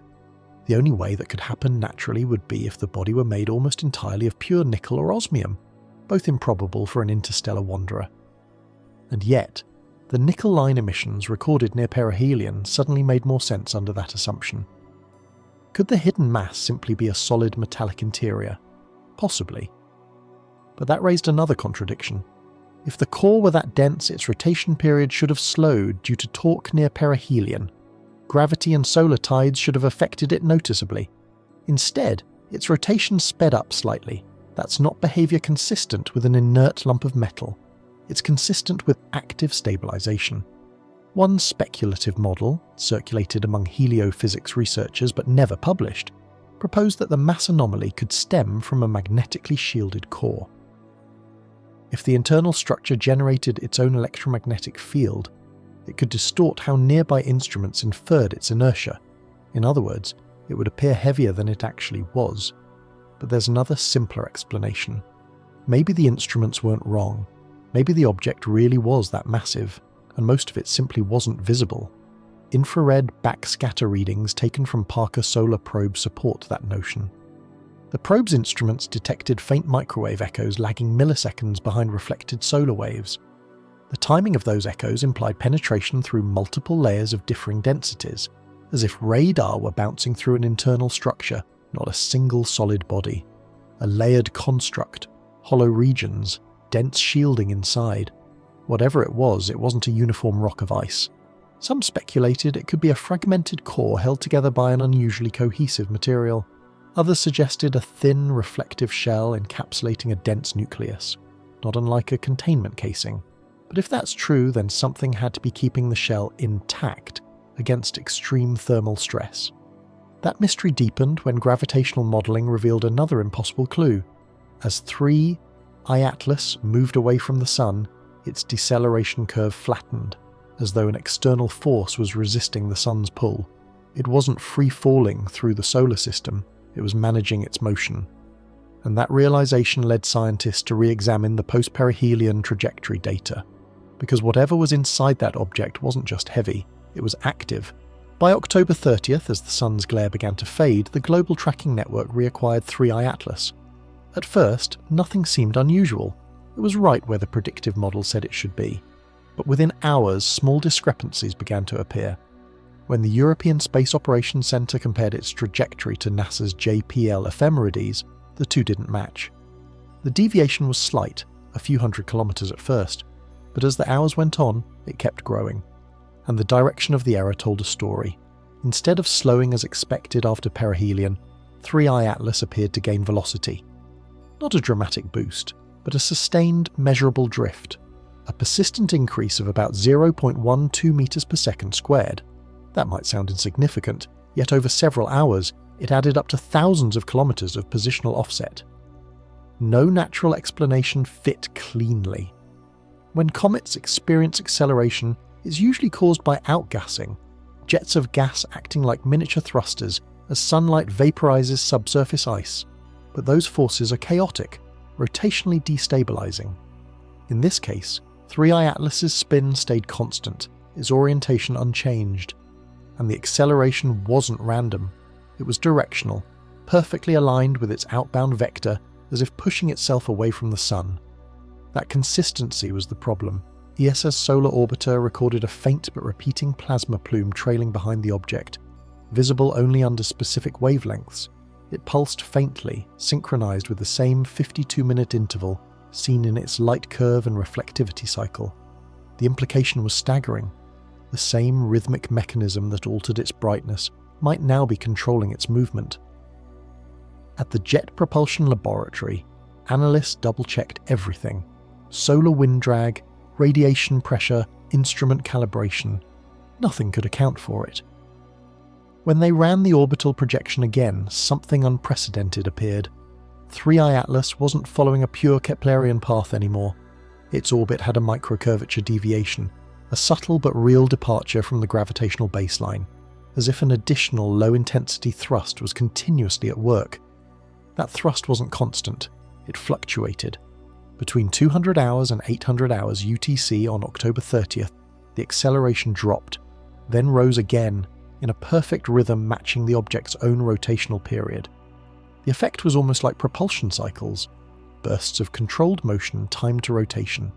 The only way that could happen naturally would be if the body were made almost entirely of pure nickel or osmium, both improbable for an interstellar wanderer. And yet, the nickel line emissions recorded near perihelion suddenly made more sense under that assumption. Could the hidden mass simply be a solid metallic interior? Possibly. But that raised another contradiction. If the core were that dense, its rotation period should have slowed due to torque near perihelion. Gravity and solar tides should have affected it noticeably. Instead, its rotation sped up slightly. That's not behavior consistent with an inert lump of metal. It's consistent with active stabilization. One speculative model, circulated among heliophysics researchers but never published, proposed that the mass anomaly could stem from a magnetically shielded core. If the internal structure generated its own electromagnetic field, it could distort how nearby instruments inferred its inertia. In other words, it would appear heavier than it actually was. But there's another simpler explanation. Maybe the instruments weren't wrong. Maybe the object really was that massive, and most of it simply wasn't visible. Infrared backscatter readings taken from Parker Solar Probe support that notion. The probe's instruments detected faint microwave echoes lagging milliseconds behind reflected solar waves. The timing of those echoes implied penetration through multiple layers of differing densities, as if radar were bouncing through an internal structure, not a single solid body. A layered construct, hollow regions, dense shielding inside. Whatever it wasn't a uniform rock of ice. Some speculated it could be a fragmented core held together by an unusually cohesive material. Others suggested a thin, reflective shell encapsulating a dense nucleus, not unlike a containment casing. But if that's true, then something had to be keeping the shell intact against extreme thermal stress. That mystery deepened when gravitational modelling revealed another impossible clue. As 3I Atlas moved away from the Sun, its deceleration curve flattened, as though an external force was resisting the Sun's pull. It wasn't free-falling through the solar system, it was managing its motion. And that realization led scientists to re-examine the post-perihelion trajectory data, because whatever was inside that object wasn't just heavy, it was active. By October 30th, as the Sun's glare began to fade, the global tracking network reacquired 3I Atlas. At first, nothing seemed unusual. It was right where the predictive model said it should be. But within hours, small discrepancies began to appear. When the European Space Operations Centre compared its trajectory to NASA's JPL ephemerides, the two didn't match. The deviation was slight, a few hundred kilometres at first, but as the hours went on, it kept growing. And the direction of the error told a story. Instead of slowing as expected after perihelion, 3I Atlas appeared to gain velocity. Not a dramatic boost, but a sustained, measurable drift. A persistent increase of about 0.12 meters per second squared. That might sound insignificant, yet over several hours, it added up to thousands of kilometers of positional offset. No natural explanation fit cleanly. When comets experience acceleration, it's usually caused by outgassing, jets of gas acting like miniature thrusters as sunlight vaporizes subsurface ice. But those forces are chaotic, rotationally destabilizing. In this case, 3I Atlas's spin stayed constant, its orientation unchanged, and the acceleration wasn't random. It was directional, perfectly aligned with its outbound vector, as if pushing itself away from the Sun. That consistency was the problem. ESA's solar orbiter recorded a faint but repeating plasma plume trailing behind the object, visible only under specific wavelengths. It pulsed faintly, synchronized with the same 52-minute interval seen in its light curve and reflectivity cycle. The implication was staggering. The same rhythmic mechanism that altered its brightness might now be controlling its movement. At the Jet Propulsion Laboratory, analysts double-checked everything: solar wind drag, radiation pressure, instrument calibration. Nothing could account for it. When they ran the orbital projection again, something unprecedented appeared. 3I Atlas wasn't following a pure Keplerian path anymore. Its orbit had a microcurvature deviation, a subtle but real departure from the gravitational baseline, as if an additional low-intensity thrust was continuously at work. That thrust wasn't constant, it fluctuated. Between 200 hours and 800 hours UTC on October 30th, the acceleration dropped, then rose again, in a perfect rhythm matching the object's own rotational period. The effect was almost like propulsion cycles, bursts of controlled motion timed to rotation.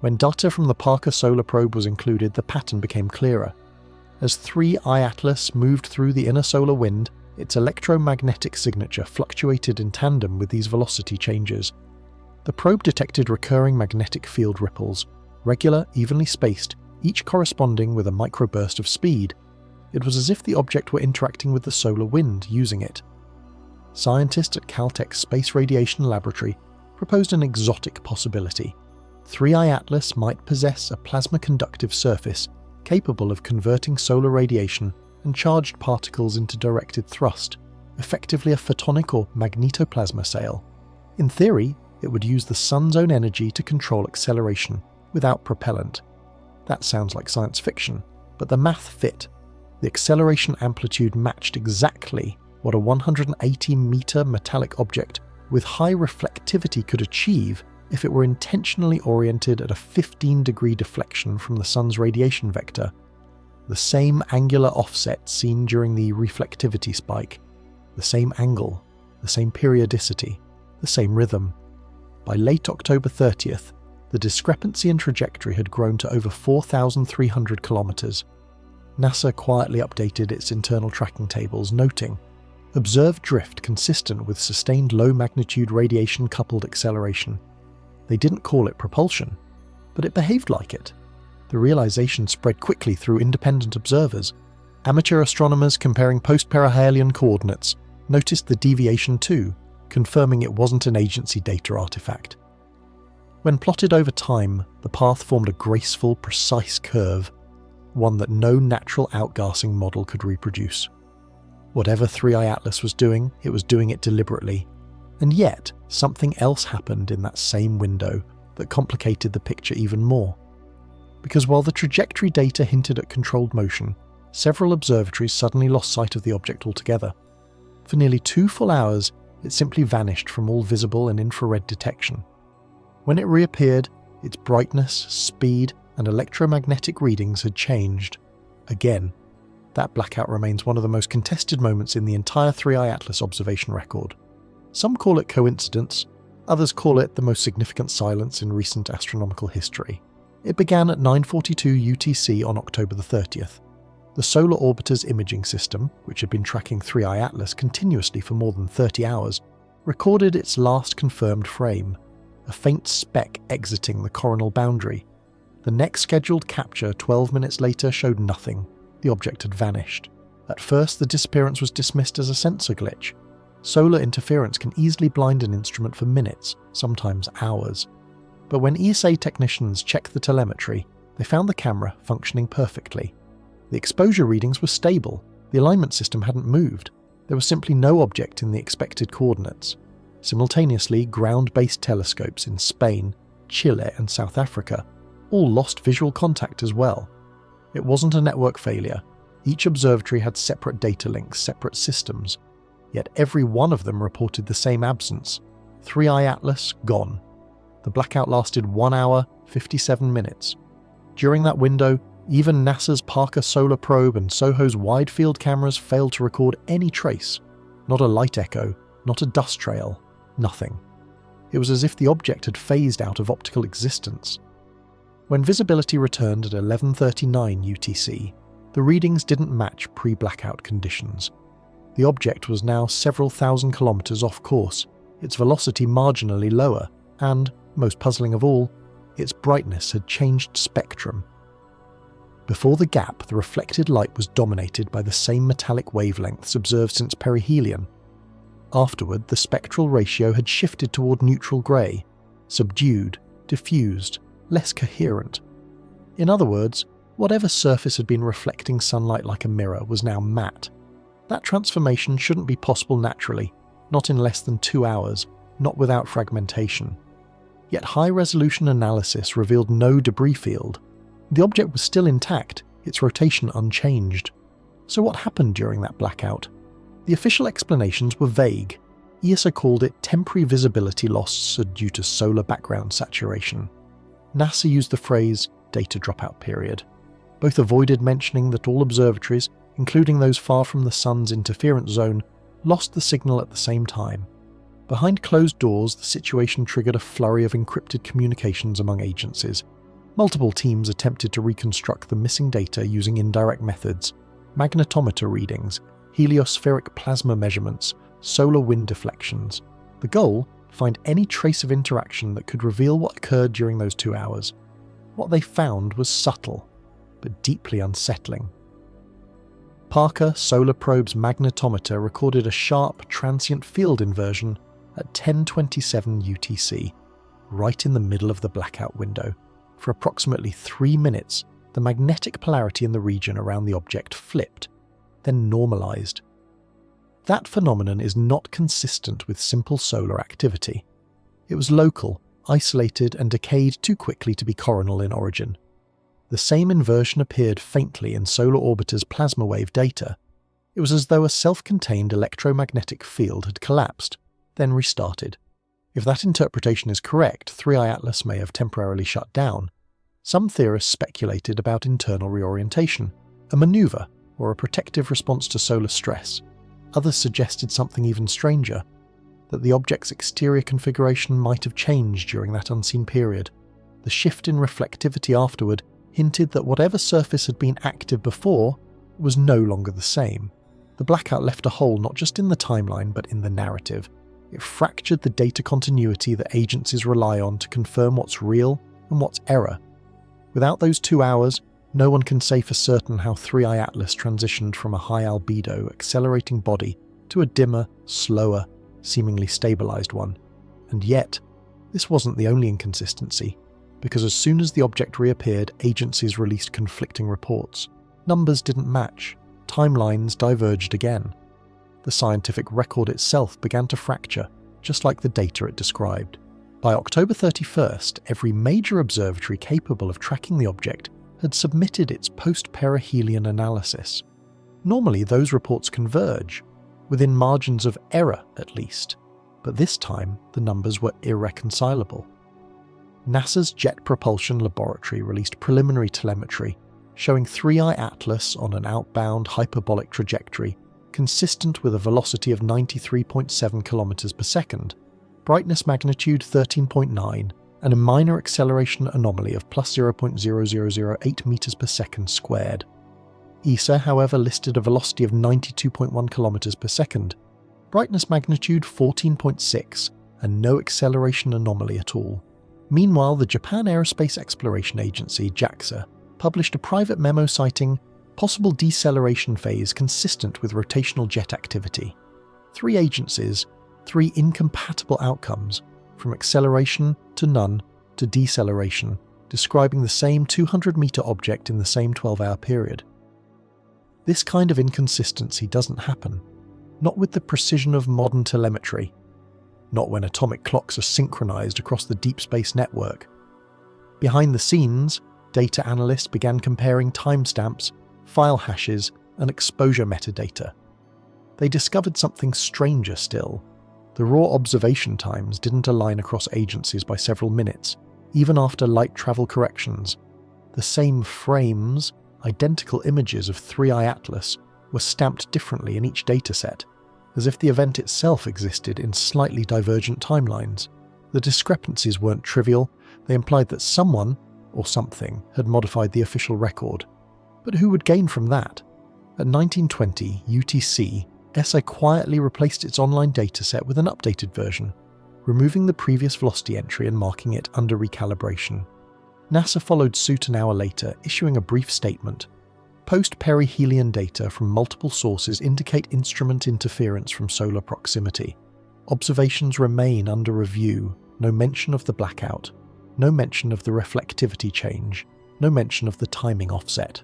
When data from the Parker Solar Probe was included, the pattern became clearer. As 3I Atlas moved through the inner solar wind, its electromagnetic signature fluctuated in tandem with these velocity changes. The probe detected recurring magnetic field ripples, regular, evenly spaced, each corresponding with a microburst of speed. It was as if the object were interacting with the solar wind using it. Scientists at Caltech's Space Radiation Laboratory proposed an exotic possibility. 3I Atlas might possess a plasma-conductive surface capable of converting solar radiation and charged particles into directed thrust, effectively a photonic or magnetoplasma sail. In theory, it would use the Sun's own energy to control acceleration, without propellant. That sounds like science fiction, but the math fit. The acceleration amplitude matched exactly what a 180-meter metallic object with high reflectivity could achieve if it were intentionally oriented at a 15-degree deflection from the Sun's radiation vector. The same angular offset seen during the reflectivity spike, the same angle, the same periodicity, the same rhythm. By late October 30th, the discrepancy in trajectory had grown to over 4,300 kilometers. NASA quietly updated its internal tracking tables, noting, observed drift consistent with sustained low-magnitude radiation-coupled acceleration. They didn't call it propulsion, but it behaved like it. The realization spread quickly through independent observers. Amateur astronomers comparing post-perihelion coordinates noticed the deviation too, confirming it wasn't an agency data artifact. When plotted over time, the path formed a graceful, precise curve, one that no natural outgassing model could reproduce. Whatever 3i Atlas was doing it deliberately. And yet, something else happened in that same window that complicated the picture even more. Because while the trajectory data hinted at controlled motion, several observatories suddenly lost sight of the object altogether. For nearly 2 full hours, it simply vanished from all visible and infrared detection. When it reappeared, its brightness, speed, and electromagnetic readings had changed. Again, that blackout remains one of the most contested moments in the entire 3i Atlas observation record. Some call it coincidence, others call it the most significant silence in recent astronomical history. It began at 9:42 UTC on October the 30th. The Solar Orbiter's imaging system, which had been tracking 3i Atlas continuously for more than 30 hours, recorded its last confirmed frame, a faint speck exiting the coronal boundary. The next scheduled capture 12 minutes later showed nothing. The object had vanished. At first, the disappearance was dismissed as a sensor glitch. Solar interference can easily blind an instrument for minutes, sometimes hours. But when ESA technicians checked the telemetry, they found the camera functioning perfectly. The exposure readings were stable, the alignment system hadn't moved, there was simply no object in the expected coordinates. Simultaneously, ground-based telescopes in Spain, Chile and South Africa all lost visual contact as well. It wasn't a network failure. Each observatory had separate data links, separate systems, yet every one of them reported the same absence. 3i Atlas gone. The blackout lasted 1 hour, 57 minutes. During that window, even NASA's Parker Solar Probe and SOHO's wide-field cameras failed to record any trace. Not a light echo, not a dust trail, nothing. It was as if the object had phased out of optical existence. When visibility returned at 11:39 UTC, the readings didn't match pre-blackout conditions. The object was now several thousand kilometers off course, its velocity marginally lower, and, most puzzling of all, its brightness had changed spectrum. Before the gap, the reflected light was dominated by the same metallic wavelengths observed since perihelion. Afterward, the spectral ratio had shifted toward neutral grey, subdued, diffused, less coherent. In other words, whatever surface had been reflecting sunlight like a mirror was now matte. That transformation shouldn't be possible naturally, not in less than 2 hours, not without fragmentation. Yet high-resolution analysis revealed no debris field. The object was still intact, its rotation unchanged. So what happened during that blackout? The official explanations were vague. ESA called it temporary visibility loss due to solar background saturation. NASA used the phrase data dropout period. Both avoided mentioning that all observatories, including those far from the sun's interference zone, lost the signal at the same time. Behind closed doors, the situation triggered a flurry of encrypted communications among agencies. Multiple teams attempted to reconstruct the missing data using indirect methods: magnetometer readings, heliospheric plasma measurements, solar wind deflections. The goal? Find any trace of interaction that could reveal what occurred during those 2 hours. What they found was subtle, but deeply unsettling. Parker Solar Probe's magnetometer recorded a sharp, transient field inversion at 10:27 UTC, right in the middle of the blackout window. For approximately 3 minutes, the magnetic polarity in the region around the object flipped, then normalized. That phenomenon is not consistent with simple solar activity. It was local, isolated, and decayed too quickly to be coronal in origin. The same inversion appeared faintly in Solar Orbiter's plasma wave data. It was as though a self-contained electromagnetic field had collapsed, then restarted. If that interpretation is correct, 3i Atlas may have temporarily shut down. Some theorists speculated about internal reorientation, a maneuver, or a protective response to solar stress. Others suggested something even stranger, that the object's exterior configuration might have changed during that unseen period. The shift in reflectivity afterward hinted that whatever surface had been active before was no longer the same. The blackout left a hole not just in the timeline but in the narrative. It fractured the data continuity that agencies rely on to confirm what's real and what's error. Without those 2 hours, no one can say for certain how 3i Atlas transitioned from a high albedo, accelerating body to a dimmer, slower, seemingly stabilized one. And yet, this wasn't the only inconsistency, because as soon as the object reappeared, agencies released conflicting reports. Numbers didn't match, timelines diverged again. The scientific record itself began to fracture, just like the data it described. By October 31st, every major observatory capable of tracking the object had submitted its post-perihelion analysis. Normally, those reports converge, within margins of error at least, but this time the numbers were irreconcilable. NASA's Jet Propulsion Laboratory released preliminary telemetry showing 3i Atlas on an outbound hyperbolic trajectory consistent with a velocity of 93.7 km per second, brightness magnitude 13.9, and a minor acceleration anomaly of plus 0.0008 meters per second squared. ESA, however, listed a velocity of 92.1 km per second, brightness magnitude 14.6, and no acceleration anomaly at all. Meanwhile, the Japan Aerospace Exploration Agency, JAXA, published a private memo citing possible deceleration phase consistent with rotational jet activity. 3 agencies, 3 incompatible outcomes, from acceleration to none to deceleration, describing the same 200-meter object in the same 12-hour period. This kind of inconsistency doesn't happen, not with the precision of modern telemetry, not when atomic clocks are synchronized across the deep space network. Behind the scenes, data analysts began comparing timestamps, file hashes, and exposure metadata. They discovered something stranger still. The raw observation times didn't align across agencies by several minutes, even after light travel corrections. The same frames, identical images of 3i Atlas, were stamped differently in each dataset, as if the event itself existed in slightly divergent timelines. The discrepancies weren't trivial, they implied that someone, or something, had modified the official record. But who would gain from that? At 1920 UTC, ESA quietly replaced its online dataset with an updated version, removing the previous velocity entry and marking it under recalibration. NASA followed suit an hour later, issuing a brief statement. Post-perihelion data from multiple sources indicate instrument interference from solar proximity. Observations remain under review, no mention of the blackout, no mention of the reflectivity change, no mention of the timing offset.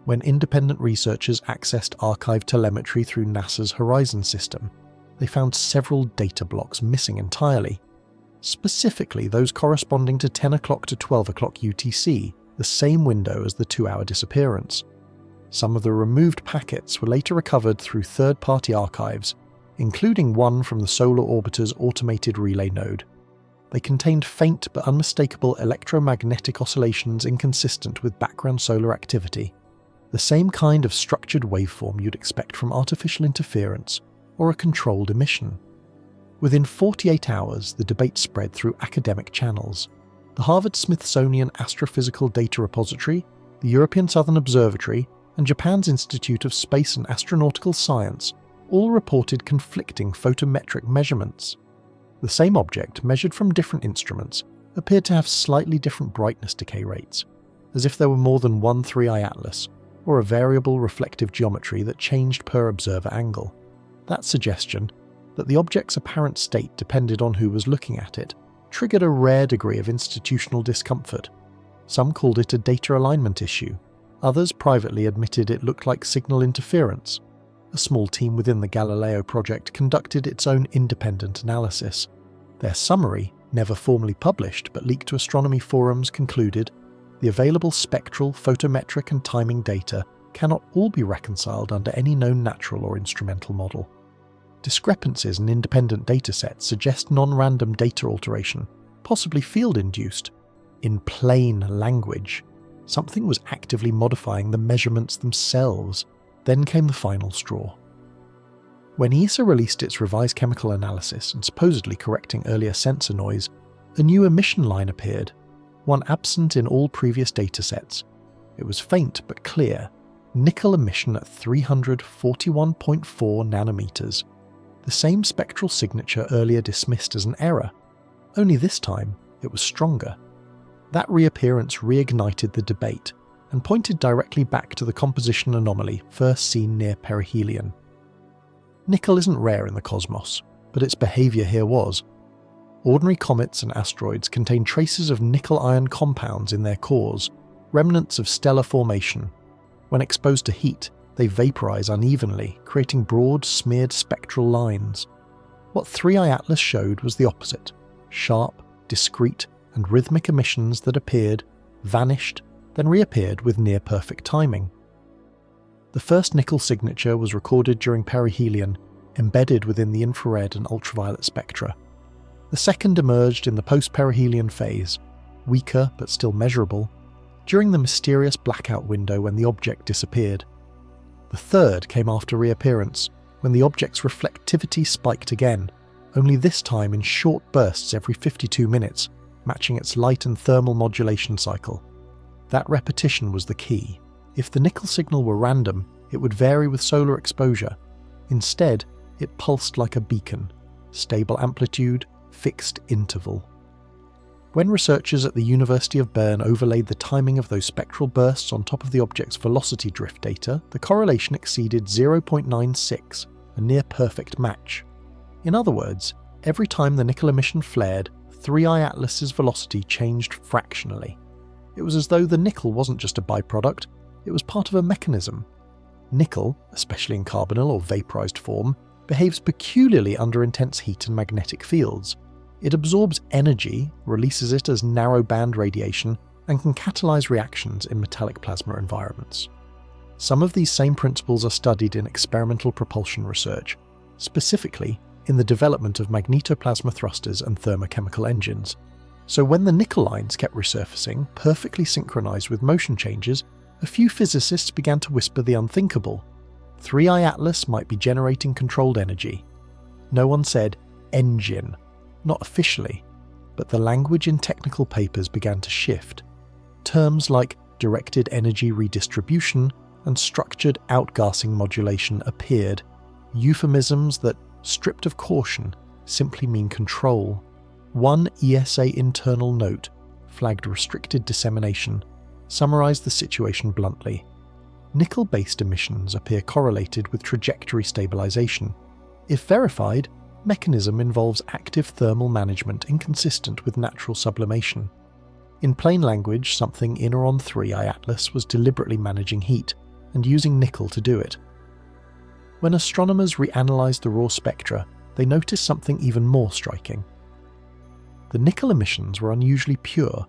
When independent researchers accessed archived telemetry through NASA's Horizon system, they found several data blocks missing entirely, specifically those corresponding to 10 o'clock to 12 o'clock UTC, the same window as the 2-hour disappearance. Some of the removed packets were later recovered through third-party archives, including one from the Solar Orbiter's automated relay node. They contained faint but unmistakable electromagnetic oscillations inconsistent with background solar activity, the same kind of structured waveform you'd expect from artificial interference or a controlled emission. Within 48 hours, the debate spread through academic channels. The Harvard-Smithsonian Astrophysical Data Repository, the European Southern Observatory, and Japan's Institute of Space and Astronautical Science all reported conflicting photometric measurements. The same object, measured from different instruments, appeared to have slightly different brightness decay rates, as if there were more than one 3i Atlas, or a variable reflective geometry that changed per observer angle. That suggestion, that the object's apparent state depended on who was looking at it, triggered a rare degree of institutional discomfort. Some called it a data alignment issue. Others privately admitted it looked like signal interference. A small team within the Galileo project conducted its own independent analysis. Their summary, never formally published but leaked to astronomy forums, concluded the available spectral, photometric and timing data cannot all be reconciled under any known natural or instrumental model. Discrepancies in independent datasets suggest non-random data alteration, possibly field-induced. In plain language, something was actively modifying the measurements themselves. Then came the final straw. When ESA released its revised chemical analysis and supposedly correcting earlier sensor noise, a new emission line appeared, one absent in all previous datasets. It was faint but clear, nickel emission at 341.4 nanometers, the same spectral signature earlier dismissed as an error, only this time it was stronger. That reappearance reignited the debate and pointed directly back to the composition anomaly first seen near perihelion. Nickel isn't rare in the cosmos, but its behaviour here was. Ordinary comets and asteroids contain traces of nickel-iron compounds in their cores, remnants of stellar formation. When exposed to heat, they vaporize unevenly, creating broad, smeared spectral lines. What 3I Atlas showed was the opposite: sharp, discrete, and rhythmic emissions that appeared, vanished, then reappeared with near-perfect timing. The first nickel signature was recorded during perihelion, embedded within the infrared and ultraviolet spectra. The second emerged in the post-perihelion phase, weaker but still measurable, during the mysterious blackout window when the object disappeared. The third came after reappearance, when the object's reflectivity spiked again, only this time in short bursts every 52 minutes, matching its light and thermal modulation cycle. That repetition was the key. If the nickel signal were random, it would vary with solar exposure. Instead, it pulsed like a beacon, stable amplitude, fixed interval. When researchers at the University of Bern overlaid the timing of those spectral bursts on top of the object's velocity drift data, the correlation exceeded 0.96, a near-perfect match. In other words, every time the nickel emission flared, 3I Atlas's velocity changed fractionally. It was as though the nickel wasn't just a byproduct, it was part of a mechanism. Nickel, especially in carbonyl or vaporized form, behaves peculiarly under intense heat and magnetic fields. It absorbs energy, releases it as narrow-band radiation, and can catalyze reactions in metallic plasma environments. Some of these same principles are studied in experimental propulsion research, specifically in the development of magnetoplasma thrusters and thermochemical engines. So when the nickel lines kept resurfacing, perfectly synchronized with motion changes, a few physicists began to whisper the unthinkable. 3I Atlas might be generating controlled energy. No one said engine, not officially, but the language in technical papers began to shift. Terms like directed energy redistribution and structured outgassing modulation appeared, euphemisms that, stripped of caution, simply mean control. One ESA internal note, flagged restricted dissemination, summarized the situation bluntly. Nickel-based emissions appear correlated with trajectory stabilization. If verified, mechanism involves active thermal management inconsistent with natural sublimation. In plain language, something in or on 3I Atlas was deliberately managing heat, and using nickel to do it. When astronomers reanalyzed the raw spectra, they noticed something even more striking. The nickel emissions were unusually pure.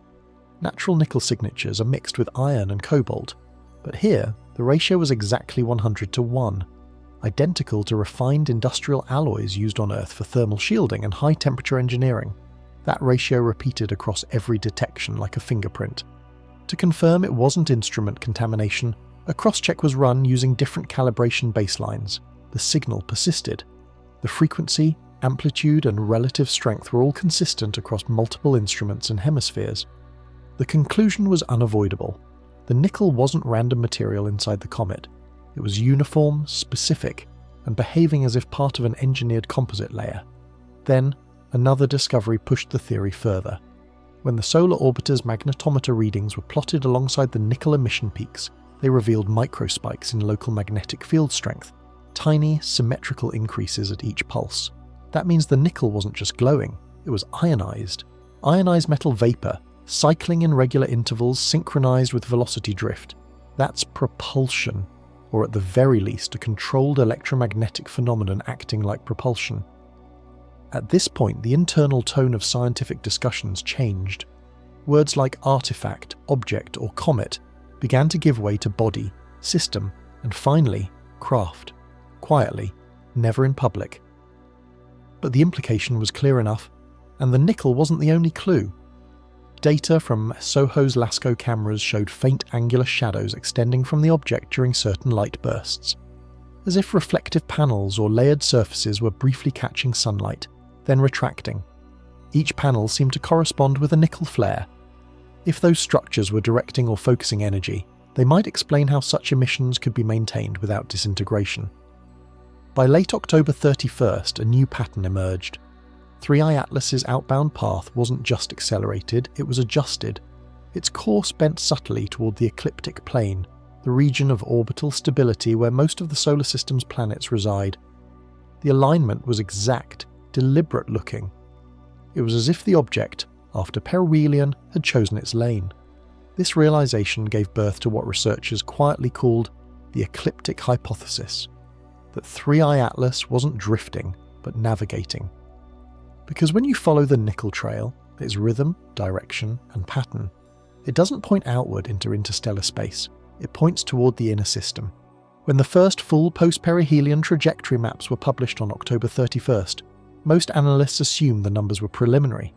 Natural nickel signatures are mixed with iron and cobalt, but here the ratio was exactly 100:1, identical to refined industrial alloys used on Earth for thermal shielding and high-temperature engineering. That ratio repeated across every detection like a fingerprint. To confirm it wasn't instrument contamination, a cross-check was run using different calibration baselines. The signal persisted. The frequency, amplitude, and relative strength were all consistent across multiple instruments and hemispheres. The conclusion was unavoidable. The nickel wasn't random material inside the comet. It was uniform, specific, and behaving as if part of an engineered composite layer. Then, another discovery pushed the theory further. When the solar orbiter's magnetometer readings were plotted alongside the nickel emission peaks, they revealed microspikes in local magnetic field strength, tiny, symmetrical increases at each pulse. That means the nickel wasn't just glowing, it was ionized. Ionized metal vapor, cycling in regular intervals synchronized with velocity drift. That's propulsion, or at the very least a controlled electromagnetic phenomenon acting like propulsion. At this point, the internal tone of scientific discussions changed. Words like artifact, object, or comet began to give way to body, system, and finally, craft. Quietly, never in public. But the implication was clear enough, and the nickel wasn't the only clue. Data from Soho's LASCO cameras showed faint angular shadows extending from the object during certain light bursts, as if reflective panels or layered surfaces were briefly catching sunlight, then retracting. Each panel seemed to correspond with a nickel flare. If those structures were directing or focusing energy, They might explain how such emissions could be maintained without disintegration. By late October 31st, a new pattern emerged. 3I Atlas's outbound path wasn't just accelerated, it was adjusted. Its course bent subtly toward the ecliptic plane, the region of orbital stability where most of the solar system's planets reside. The alignment was exact, deliberate looking. It was as if the object, after perihelion, had chosen its lane. This realization gave birth to what researchers quietly called the ecliptic hypothesis, that 3I Atlas wasn't drifting, but navigating. Because when you follow the nickel trail, its rhythm, direction, and pattern, it doesn't point outward into interstellar space, it points toward the inner system. When the first full post-perihelion trajectory maps were published on October 31st, most analysts assumed the numbers were preliminary.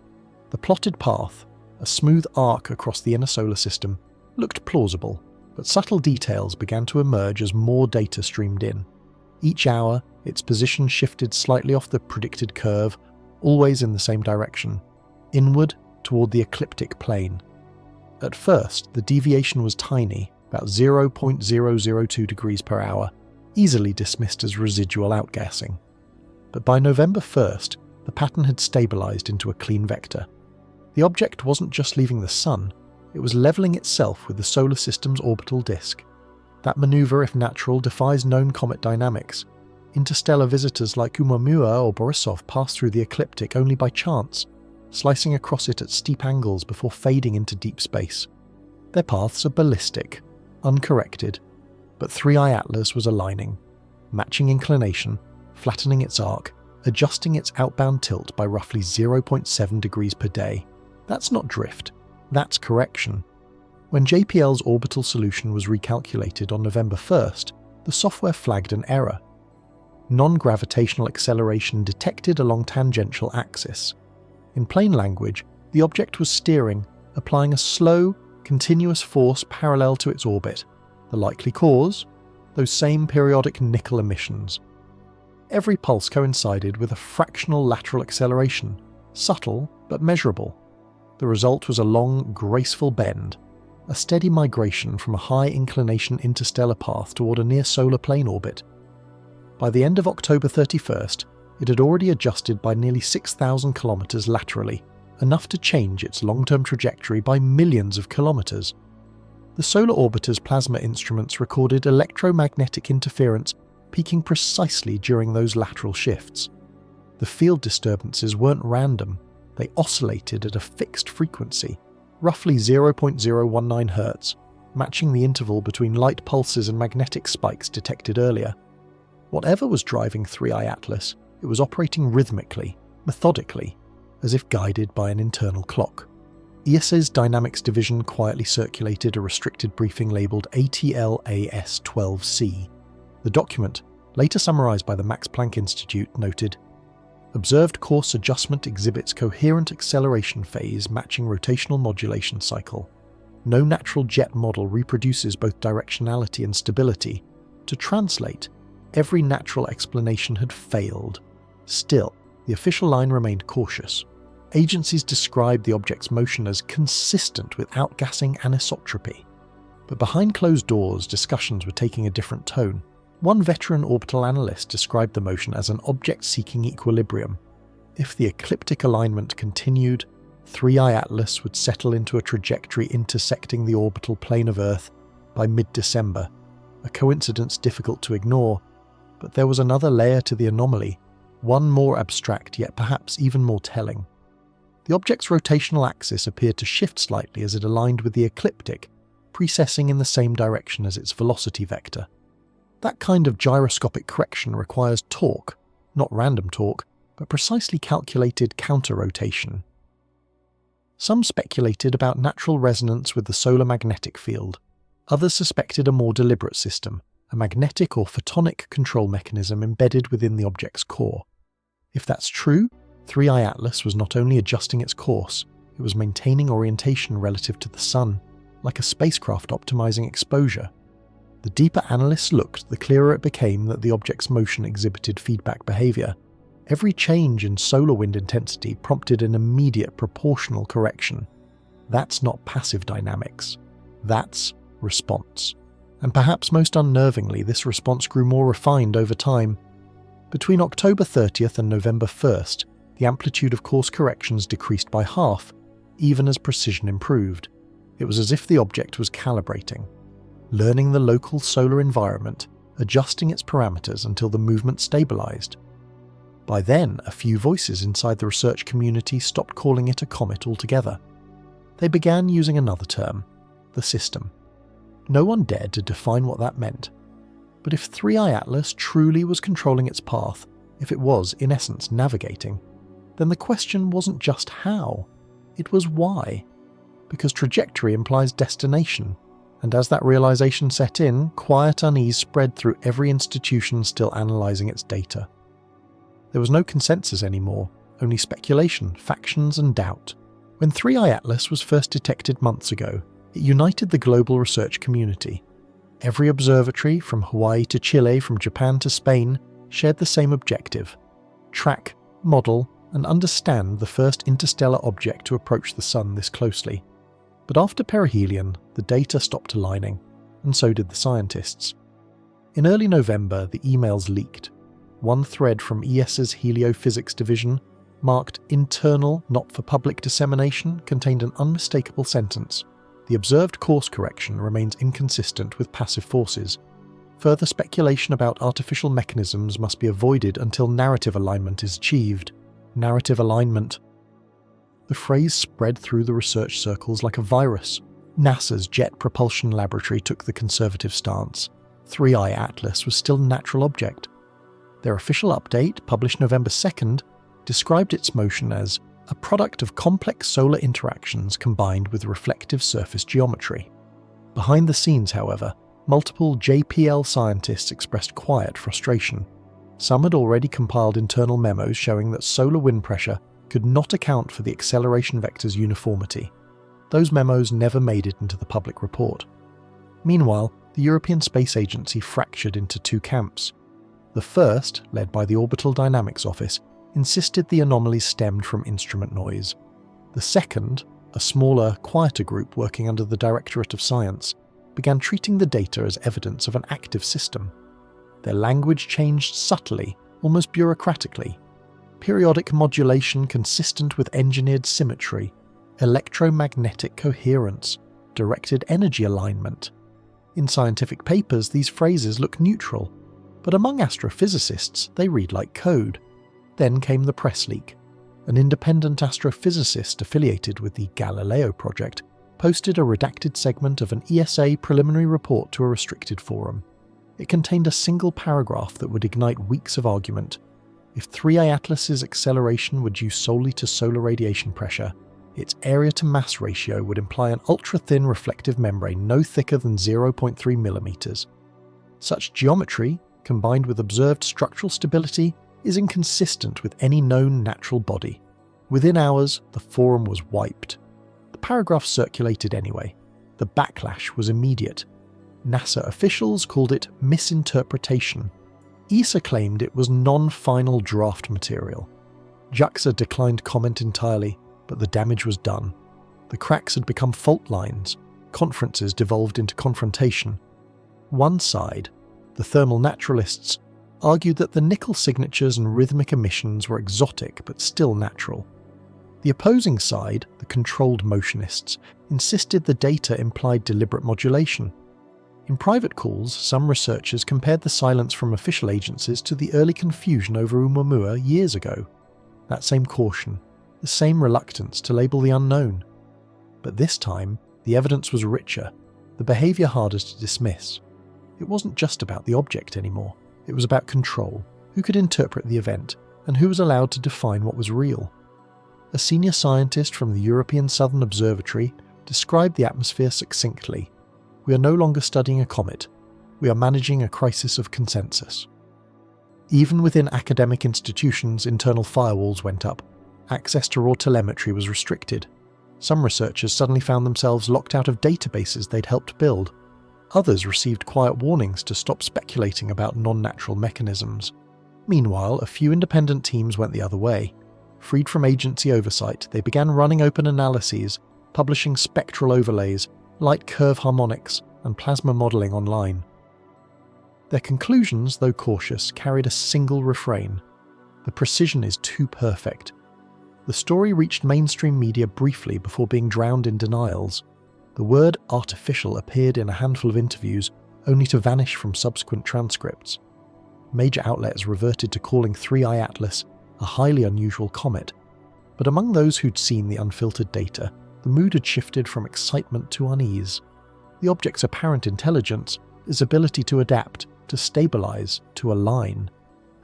The plotted path, a smooth arc across the inner solar system, looked plausible, but subtle details began to emerge as more data streamed in. Each hour, its position shifted slightly off the predicted curve, always in the same direction, inward toward the ecliptic plane. At first, the deviation was tiny, about 0.002 degrees per hour, easily dismissed as residual outgassing. But by November 1st, the pattern had stabilized into a clean vector. The object wasn't just leaving the Sun, it was leveling itself with the solar system's orbital disk. That maneuver, if natural, defies known comet dynamics. Interstellar visitors like Oumuamua or Borisov pass through the ecliptic only by chance, slicing across it at steep angles before fading into deep space. Their paths are ballistic, uncorrected, but 3I Atlas was aligning, matching inclination, flattening its arc, adjusting its outbound tilt by roughly 0.7 degrees per day. That's not drift, that's correction. When JPL's orbital solution was recalculated on November 1st, the software flagged an error. Non-gravitational acceleration detected along tangential axis. In plain language, the object was steering, applying a slow, continuous force parallel to its orbit. The likely cause? Those same periodic nickel emissions. Every pulse coincided with a fractional lateral acceleration, subtle but measurable. The result was a long, graceful bend, a steady migration from a high-inclination interstellar path toward a near-solar plane orbit. By the end of October 31st, it had already adjusted by nearly 6,000 kilometers laterally, enough to change its long-term trajectory by millions of kilometers. The solar orbiter's plasma instruments recorded electromagnetic interference peaking precisely during those lateral shifts. The field disturbances weren't random, they oscillated at a fixed frequency, roughly 0.019 Hz, matching the interval between light pulses and magnetic spikes detected earlier. Whatever was driving 3I Atlas, it was operating rhythmically, methodically, as if guided by an internal clock. ESA's Dynamics Division quietly circulated a restricted briefing labelled ATLAS-12C. The document, later summarised by the Max Planck Institute, noted, "Observed course adjustment exhibits coherent acceleration phase matching rotational modulation cycle. No natural jet model reproduces both directionality and stability. To translate, every natural explanation had failed. Still, the official line remained cautious. Agencies described the object's motion as consistent with outgassing anisotropy. But behind closed doors, discussions were taking a different tone. One veteran orbital analyst described the motion as an object seeking equilibrium. If the ecliptic alignment continued, 3I Atlas would settle into a trajectory intersecting the orbital plane of Earth by mid-December, a coincidence difficult to ignore. But there was another layer to the anomaly, one more abstract yet perhaps even more telling. The object's rotational axis appeared to shift slightly as it aligned with the ecliptic, precessing in the same direction as its velocity vector. That kind of gyroscopic correction requires torque, not random torque, but precisely calculated counter-rotation. Some speculated about natural resonance with the solar magnetic field. Others suspected a more deliberate system, a magnetic or photonic control mechanism embedded within the object's core. If that's true, 3I Atlas was not only adjusting its course, it was maintaining orientation relative to the Sun, like a spacecraft optimizing exposure. The deeper analysts looked, the clearer it became that the object's motion exhibited feedback behavior. Every change in solar wind intensity prompted an immediate proportional correction. That's not passive dynamics. That's response. And perhaps most unnervingly, this response grew more refined over time. Between October 30th and November 1st, the amplitude of course corrections decreased by half, even as precision improved. It was as if the object was calibrating, learning the local solar environment, adjusting its parameters until the movement stabilized. By then, a few voices inside the research community stopped calling it a comet altogether. They began using another term, the system. No one dared to define what that meant. But if 3I Atlas truly was controlling its path, if it was, in essence, navigating, then the question wasn't just how, it was why. Because trajectory implies destination, and as that realization set in, quiet unease spread through every institution still analyzing its data. There was no consensus anymore, only speculation, factions, and doubt. When 3I Atlas was first detected months ago, it united the global research community. Every observatory, from Hawaii to Chile, from Japan to Spain, shared the same objective: track, model, and understand the first interstellar object to approach the Sun this closely. But after perihelion, the data stopped aligning, and so did the scientists. In early November, the emails leaked. One thread from ESA's heliophysics division, marked internal, not for public dissemination, contained an unmistakable sentence: the observed course correction remains inconsistent with passive forces. Further speculation about artificial mechanisms must be avoided until narrative alignment is achieved. Narrative alignment. The phrase spread through the research circles like a virus. NASA's Jet Propulsion Laboratory took the conservative stance. 3I Atlas was still a natural object. Their official update, published November 2nd, described its motion as a product of complex solar interactions combined with reflective surface geometry. Behind the scenes, however, multiple JPL scientists expressed quiet frustration. Some had already compiled internal memos showing that solar wind pressure could not account for the acceleration vector's uniformity. Those memos never made it into the public report. Meanwhile, the European Space Agency fractured into two camps. The first, led by the Orbital Dynamics Office, insisted the anomalies stemmed from instrument noise. The second, a smaller, quieter group working under the Directorate of Science, began treating the data as evidence of an active system. Their language changed subtly, almost bureaucratically. Periodic modulation consistent with engineered symmetry, electromagnetic coherence, directed energy alignment. In scientific papers, these phrases look neutral, but among astrophysicists, they read like code. Then came the press leak. An independent astrophysicist affiliated with the Galileo project posted a redacted segment of an ESA preliminary report to a restricted forum. It contained a single paragraph that would ignite weeks of argument. If 3I Atlas's acceleration were due solely to solar radiation pressure, its area-to-mass ratio would imply an ultra-thin reflective membrane no thicker than 0.3 millimeters. Such geometry, combined with observed structural stability, is inconsistent with any known natural body. Within hours, the forum was wiped. The paragraph circulated anyway. The backlash was immediate. NASA officials called it misinterpretation. ESA claimed it was non-final draft material. JAXA declined comment entirely, but the damage was done. The cracks had become fault lines. Conferences devolved into confrontation. One side, the thermal naturalists, argued that the nickel signatures and rhythmic emissions were exotic but still natural. The opposing side, the controlled motionists, insisted the data implied deliberate modulation. In private calls, some researchers compared the silence from official agencies to the early confusion over Oumuamua years ago. That same caution, the same reluctance to label the unknown. But this time, the evidence was richer, the behaviour harder to dismiss. It wasn't just about the object anymore. It was about control, who could interpret the event, and who was allowed to define what was real. A senior scientist from the European Southern Observatory described the atmosphere succinctly. We are no longer studying a comet. We are managing a crisis of consensus. Even within academic institutions, internal firewalls went up. Access to raw telemetry was restricted. Some researchers suddenly found themselves locked out of databases they'd helped build. Others received quiet warnings to stop speculating about non-natural mechanisms. Meanwhile, a few independent teams went the other way. Freed from agency oversight, they began running open analyses, publishing spectral overlays, light curve harmonics, and plasma modelling online. Their conclusions, though cautious, carried a single refrain: the precision is too perfect. The story reached mainstream media briefly before being drowned in denials. The word artificial appeared in a handful of interviews, only to vanish from subsequent transcripts. Major outlets reverted to calling 3I Atlas a highly unusual comet, but among those who'd seen the unfiltered data, the mood had shifted from excitement to unease. The object's apparent intelligence, its ability to adapt, to stabilize, to align,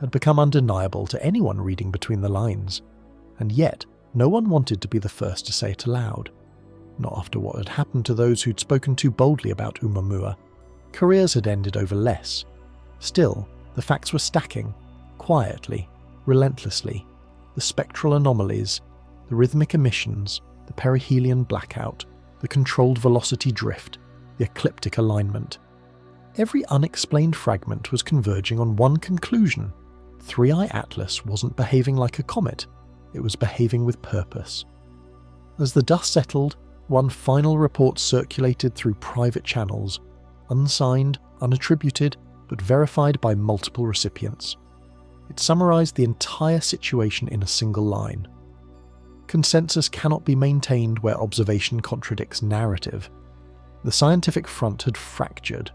had become undeniable to anyone reading between the lines. And yet, no one wanted to be the first to say it aloud. Not after what had happened to those who'd spoken too boldly about Oumuamua. Careers had ended over less. Still, the facts were stacking, quietly, relentlessly. The spectral anomalies, the rhythmic emissions, the perihelion blackout, the controlled velocity drift, the ecliptic alignment. Every unexplained fragment was converging on one conclusion: 3I Atlas wasn't behaving like a comet, it was behaving with purpose. As the dust settled, one final report circulated through private channels, unsigned, unattributed, but verified by multiple recipients. It summarized the entire situation in a single line. Consensus cannot be maintained where observation contradicts narrative. The scientific front had fractured.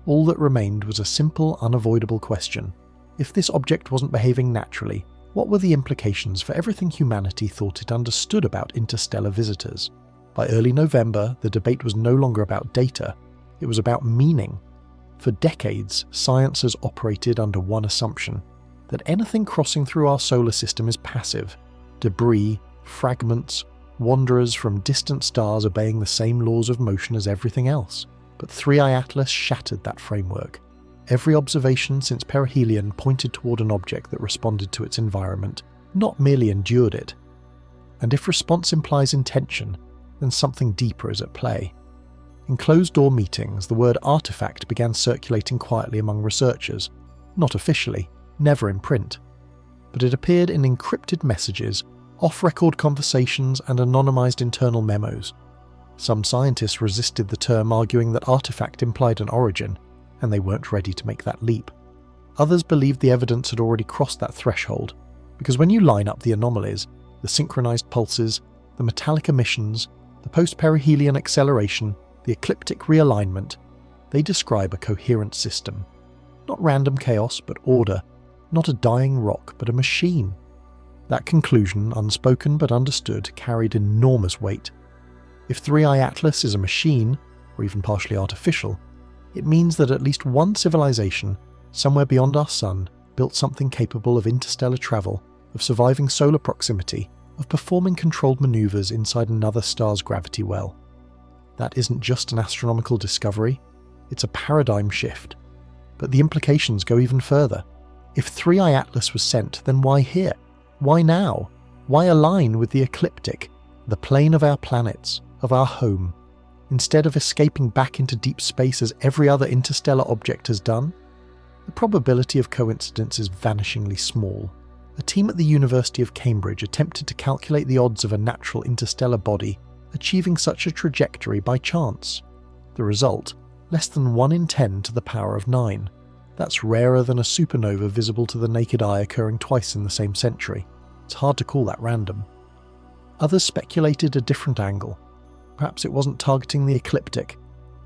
All that remained was a simple, unavoidable question. If this object wasn't behaving naturally, what were the implications for everything humanity thought it understood about interstellar visitors? By early November, the debate was no longer about data, it was about meaning. For decades, science has operated under one assumption: that anything crossing through our solar system is passive, debris, fragments, wanderers from distant stars obeying the same laws of motion as everything else. But 3I Atlas shattered that framework. Every observation since perihelion pointed toward an object that responded to its environment, not merely endured it. And if response implies intention, then something deeper is at play. In closed-door meetings, the word artifact began circulating quietly among researchers, not officially, never in print. But it appeared in encrypted messages, off-record conversations, and anonymized internal memos. Some scientists resisted the term, arguing that artifact implied an origin, and they weren't ready to make that leap. Others believed the evidence had already crossed that threshold, because when you line up the anomalies, the synchronized pulses, the metallic emissions, the post-perihelion acceleration, the ecliptic realignment, they describe a coherent system. Not random chaos, but order. Not a dying rock, but a machine. That conclusion, unspoken but understood, carried enormous weight. If 3I Atlas is a machine, or even partially artificial, it means that at least one civilization, somewhere beyond our sun, built something capable of interstellar travel, of surviving solar proximity, of performing controlled maneuvers inside another star's gravity well. That isn't just an astronomical discovery, it's a paradigm shift. But the implications go even further. If 3I Atlas was sent, then why here? Why now? Why align with the ecliptic, the plane of our planets, of our home, instead of escaping back into deep space as every other interstellar object has done? The probability of coincidence is vanishingly small. A team at the University of Cambridge attempted to calculate the odds of a natural interstellar body achieving such a trajectory by chance. The result? Less than 1 in 10 to the power of 9. That's rarer than a supernova visible to the naked eye occurring twice in the same century. It's hard to call that random. Others speculated a different angle. Perhaps it wasn't targeting the ecliptic.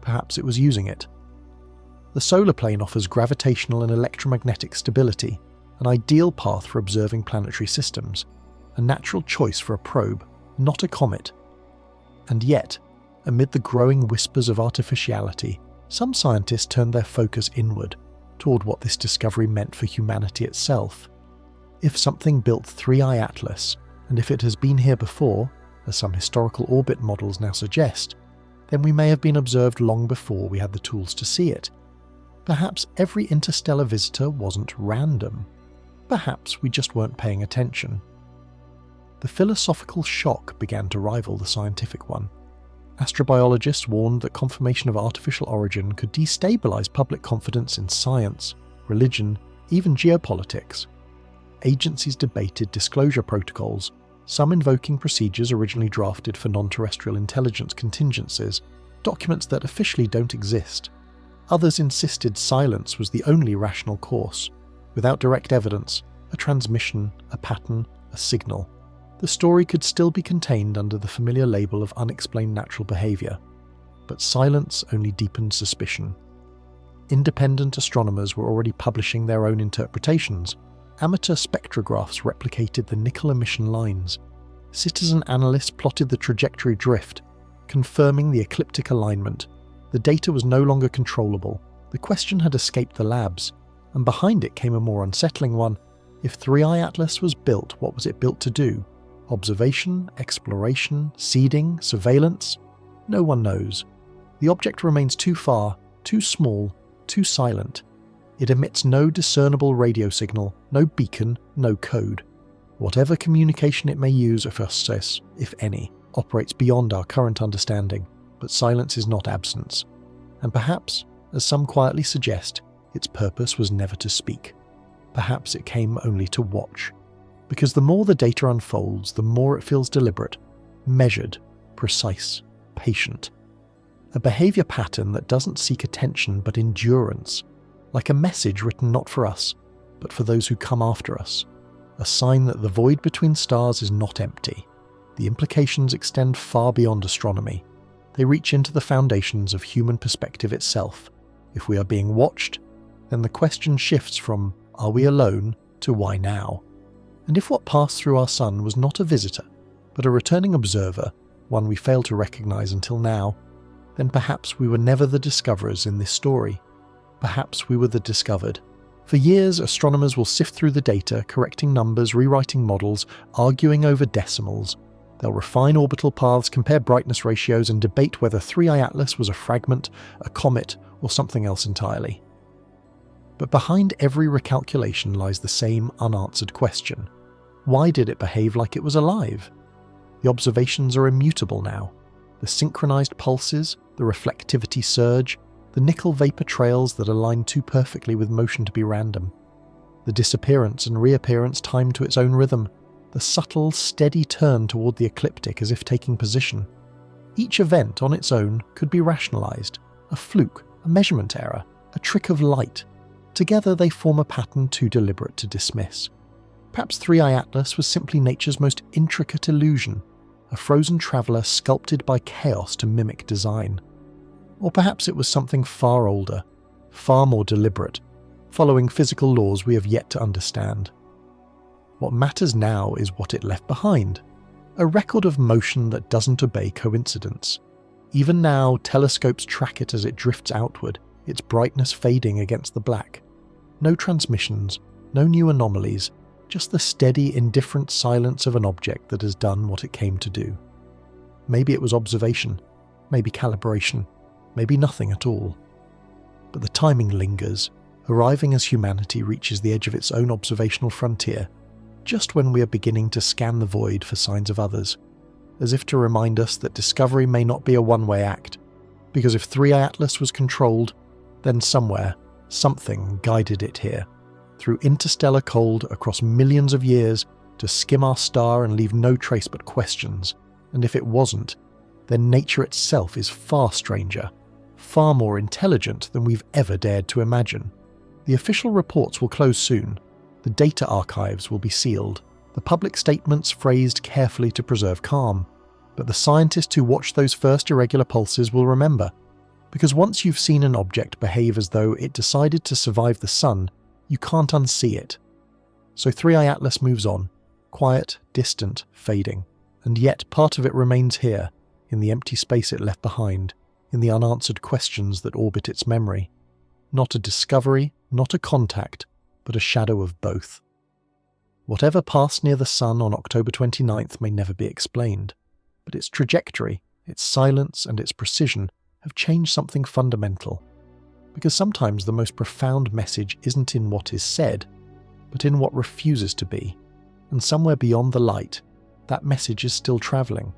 Perhaps it was using it. The solar plane offers gravitational and electromagnetic stability, an ideal path for observing planetary systems, a natural choice for a probe, not a comet. And yet, amid the growing whispers of artificiality, some scientists turned their focus inward, toward what this discovery meant for humanity itself. If something built 3I Atlas, and if it has been here before, as some historical orbit models now suggest, then we may have been observed long before we had the tools to see it. Perhaps every interstellar visitor wasn't random. Perhaps we just weren't paying attention. The philosophical shock began to rival the scientific one. Astrobiologists warned that confirmation of artificial origin could destabilize public confidence in science, religion, even geopolitics. Agencies debated disclosure protocols, some invoking procedures originally drafted for non-terrestrial intelligence contingencies, documents that officially don't exist. Others insisted silence was the only rational course, without direct evidence, a transmission, a pattern, a signal. The story could still be contained under the familiar label of unexplained natural behaviour, but silence only deepened suspicion. Independent astronomers were already publishing their own interpretations. Amateur spectrographs replicated the nickel emission lines. Citizen analysts plotted the trajectory drift, confirming the ecliptic alignment. The data was no longer controllable. The question had escaped the labs, and behind it came a more unsettling one. If 3i Atlas was built, what was it built to do? Observation, exploration, seeding, surveillance? No one knows. The object remains too far, too small, too silent. It emits no discernible radio signal, no beacon, no code. Whatever communication it may use, if any, operates beyond our current understanding, but silence is not absence. And perhaps, as some quietly suggest, its purpose was never to speak. Perhaps it came only to watch. Because the more the data unfolds, the more it feels deliberate, measured, precise, patient. A behaviour pattern that doesn't seek attention but endurance, like a message written not for us, but for those who come after us. A sign that the void between stars is not empty. The implications extend far beyond astronomy. They reach into the foundations of human perspective itself. If we are being watched, then the question shifts from, are we alone, to why now? And if what passed through our sun was not a visitor, but a returning observer, one we failed to recognise until now, then perhaps we were never the discoverers in this story. Perhaps we were the discovered. For years, astronomers will sift through the data, correcting numbers, rewriting models, arguing over decimals. They'll refine orbital paths, compare brightness ratios, and debate whether 3i Atlas was a fragment, a comet, or something else entirely. But behind every recalculation lies the same unanswered question. Why did it behave like it was alive? The observations are immutable now. The synchronized pulses, the reflectivity surge, the nickel vapor trails that align too perfectly with motion to be random. The disappearance and reappearance timed to its own rhythm. The subtle, steady turn toward the ecliptic as if taking position. Each event on its own could be rationalized. A fluke, a measurement error, a trick of light. Together they form a pattern too deliberate to dismiss. Perhaps 3i Atlas was simply nature's most intricate illusion, a frozen traveller sculpted by chaos to mimic design. Or perhaps it was something far older, far more deliberate, following physical laws we have yet to understand. What matters now is what it left behind, a record of motion that doesn't obey coincidence. Even now, telescopes track it as it drifts outward, its brightness fading against the black. No transmissions, no new anomalies, just the steady, indifferent silence of an object that has done what it came to do. Maybe it was observation, maybe calibration, maybe nothing at all. But the timing lingers, arriving as humanity reaches the edge of its own observational frontier, just when we are beginning to scan the void for signs of others, as if to remind us that discovery may not be a one-way act, because if 3i Atlas was controlled, then somewhere, something guided it here, through interstellar cold across millions of years to skim our star and leave no trace but questions. And if it wasn't, then nature itself is far stranger, far more intelligent than we've ever dared to imagine. The official reports will close soon. The data archives will be sealed, the public statements phrased carefully to preserve calm. But the scientists who watched those first irregular pulses will remember, because once you've seen an object behave as though it decided to survive the sun, you can't unsee it. So 3i Atlas moves on, quiet, distant, fading, and yet part of it remains here, in the empty space it left behind, in the unanswered questions that orbit its memory. Not a discovery, not a contact, but a shadow of both. Whatever passed near the sun on October 29th may never be explained, but its trajectory, its silence and its precision have changed something fundamental. Because sometimes the most profound message isn't in what is said, but in what refuses to be, and somewhere beyond the light, that message is still travelling,